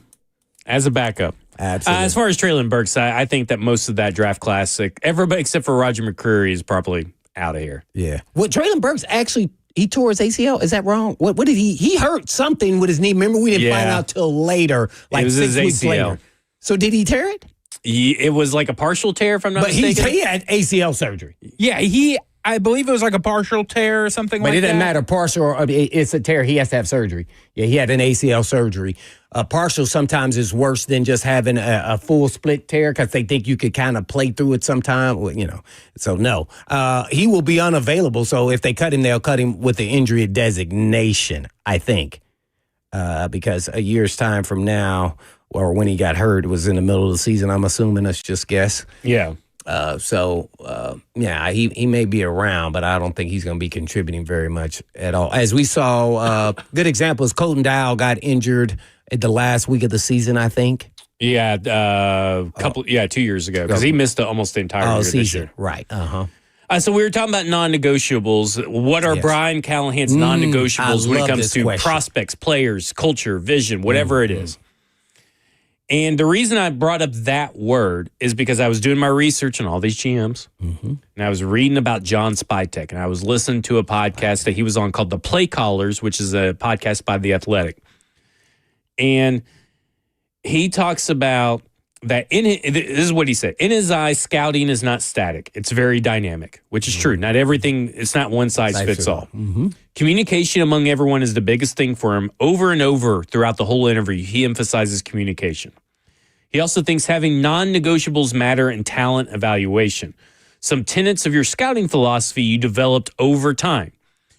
As a backup. Absolutely. As far as Traylon Burks, I think that most of that draft class, everybody except for Roger McCreary, is probably out of here. Yeah. Well, Traylon Burks actually, he tore his ACL. Is that wrong? What did he hurt something with his knee. Remember, we didn't find out till later, like it was 6 his weeks ACL. later. So did he tear it? It was like a partial tear, if I'm not mistaken. But he had ACL surgery. Yeah, I believe it was like a partial tear or something like that. But it doesn't matter, partial or it's a tear. He has to have surgery. Yeah, he had an ACL surgery. Partial sometimes is worse than just having a full split tear because they think you could kind of play through it sometime. Well, so no. He will be unavailable. So if they cut him, they'll cut him with the injury designation, I think. Because a year's time from now, or when he got hurt, it was in the middle of the season, I'm assuming. That's just guess. Yeah. He may be around, but I don't think he's going to be contributing very much at all. As we saw, good example is Colton Dowell got injured at the last week of the season, I think. Yeah, 2 years ago, because he missed almost the entire year this year. Right. So we were talking about non-negotiables. What are Brian Callahan's non-negotiables when it comes to prospects, players, culture, vision, whatever it is? And the reason I brought up that word is because I was doing my research on all these GMs, and I was reading about John Spytek, and I was listening to a podcast that he was on called The Play Callers, which is a podcast by The Athletic. And he talks about that this is what he said. In his eyes, scouting is not static. It's very dynamic, which is true. Not everything, it's not one size fits all. Communication among everyone is the biggest thing for him. Over and over throughout the whole interview, he emphasizes communication. He also thinks having non-negotiables matter in talent evaluation. Some tenets of your scouting philosophy you developed over time.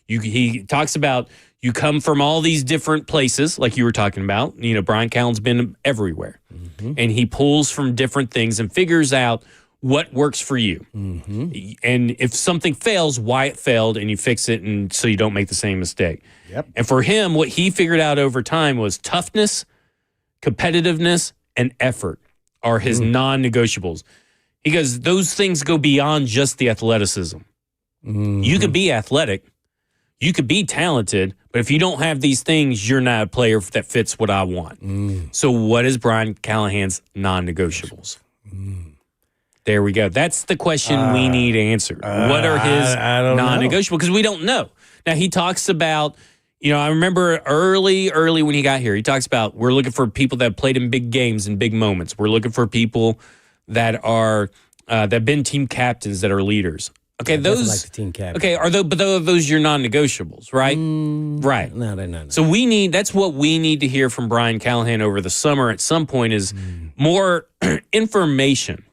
He talks about you come from all these different places, like you were talking about. Brian Callen's been everywhere. And he pulls from different things and figures out what works for you. And if something fails, why it failed, and you fix it and so you don't make the same mistake. And for him, what he figured out over time was toughness, competitiveness, and effort are his non-negotiables. He goes, those things go beyond just the athleticism. You could be athletic, you could be talented, but if you don't have these things, you're not a player that fits what I want. So what is Brian Callahan's non-negotiables? There we go. That's the question we need answered. What are his non-negotiables? Because we don't know. Now, he talks about, I remember early when he got here, he talks about we're looking for people that played in big games and big moments. We're looking for people that are that have been team captains, that are leaders. Okay, those like the team captain. Okay, are those your non-negotiables, right? Right. No, they're not. So that's what we need to hear from Brian Callahan over the summer at some point is more information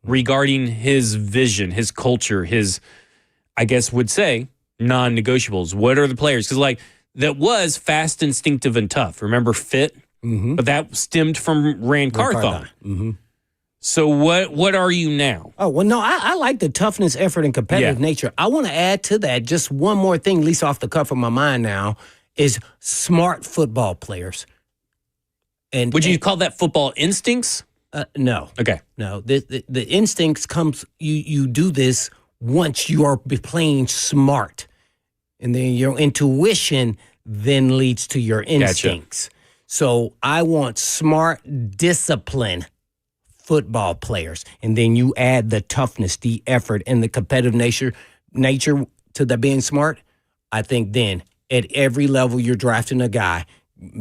regarding his vision, his culture, his, I guess would say, non-negotiables. What are the players? Because that was fast, instinctive, and tough. Remember fit? But that stemmed from Rand Carthon. So what are you now? Oh, well, no, I like the toughness, effort, and competitive nature. I want to add to that just one more thing, at least off the cuff of my mind now, is smart football players. And would you call that football instincts? No. Okay. No. The instincts comes, you do this once you are playing smart. And then your intuition then leads to your instincts. Gotcha. So I want smart, discipline football players. And then you add the toughness, the effort, and the competitive nature to the being smart. I think then at every level you're drafting a guy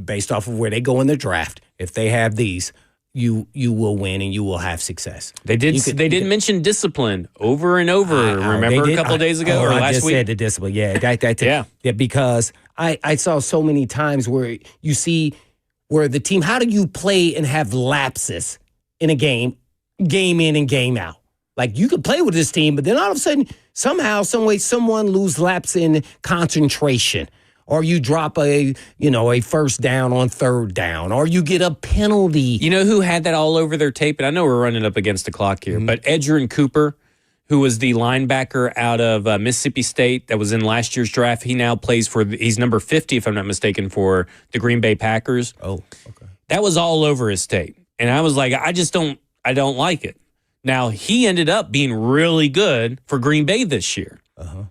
based off of where they go in the draft. If they have these, you will win and you will have success. They did mention discipline over and over. Remember a couple of days ago or last week? I just said the discipline. Yeah, yeah. Because I saw so many times where you see where the team, how do you play and have lapses in a game in and game out? Like you could play with this team, but then all of a sudden, somehow, some way, someone lose laps in concentration. Or you drop a first down on third down, or you get a penalty. You know who had that all over their tape? And I know we're running up against the clock here, but Edgerrin Cooper, who was the linebacker out of Mississippi State that was in last year's draft, he now plays he's number 50, if I'm not mistaken, for the Green Bay Packers. Oh, okay. That was all over his tape. And I was like, I don't like it. Now, he ended up being really good for Green Bay this year. Uh-huh.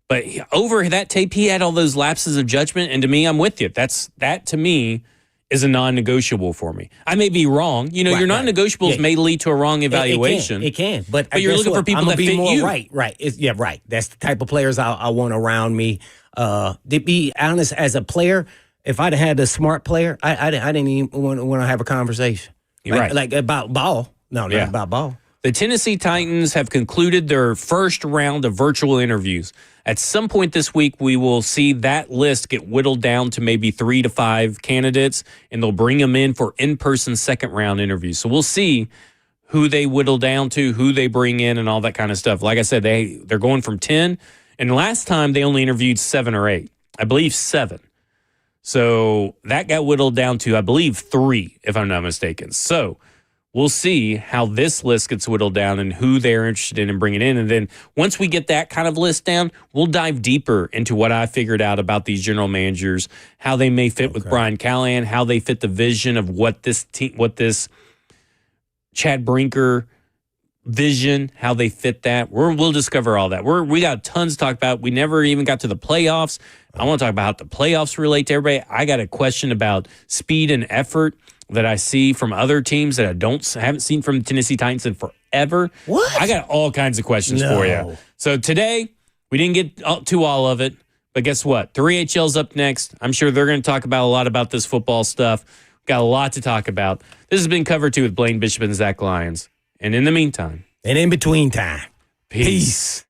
But over that tape, he had all those lapses of judgment. And to me, I'm with you. That to me is a non-negotiable for me. I may be wrong. Your non-negotiables may lead to a wrong evaluation. It can. But you're looking for people that fit you. Right. Right. That's the type of players I want around me. To be honest, as a player, if I'd had a smart player, I didn't even want to have a conversation. Like about ball. No, not about ball. The Tennessee Titans have concluded their first round of virtual interviews. At some point this week, we will see that list get whittled down to maybe 3 to 5 candidates, and they'll bring them in for in-person second-round interviews. So we'll see who they whittle down to, who they bring in, and all that kind of stuff. Like I said, they're going from 10, and last time they only interviewed 7 or 8. I believe 7. So that got whittled down to, I believe, 3, if I'm not mistaken. So we'll see how this list gets whittled down and who they're interested in and bringing in. And then once we get that kind of list down, we'll dive deeper into what I figured out about these general managers, how they may fit with Brian Callahan, how they fit the vision of what this Chad Brinker vision, how they fit that. We'll discover all that. We got tons to talk about. We never even got to the playoffs. I want to talk about how the playoffs relate to everybody. I got a question about speed and effort that I see from other teams that I haven't seen from the Tennessee Titans in forever. What? I got all kinds of questions for you. So today, we didn't get to all of it, but guess what? 3HL's up next. I'm sure they're going to talk about a lot about this football stuff. Got a lot to talk about. This has been Cover 2 with Blaine Bishop and Zach Lyons. And in the meantime. And in between time. Peace.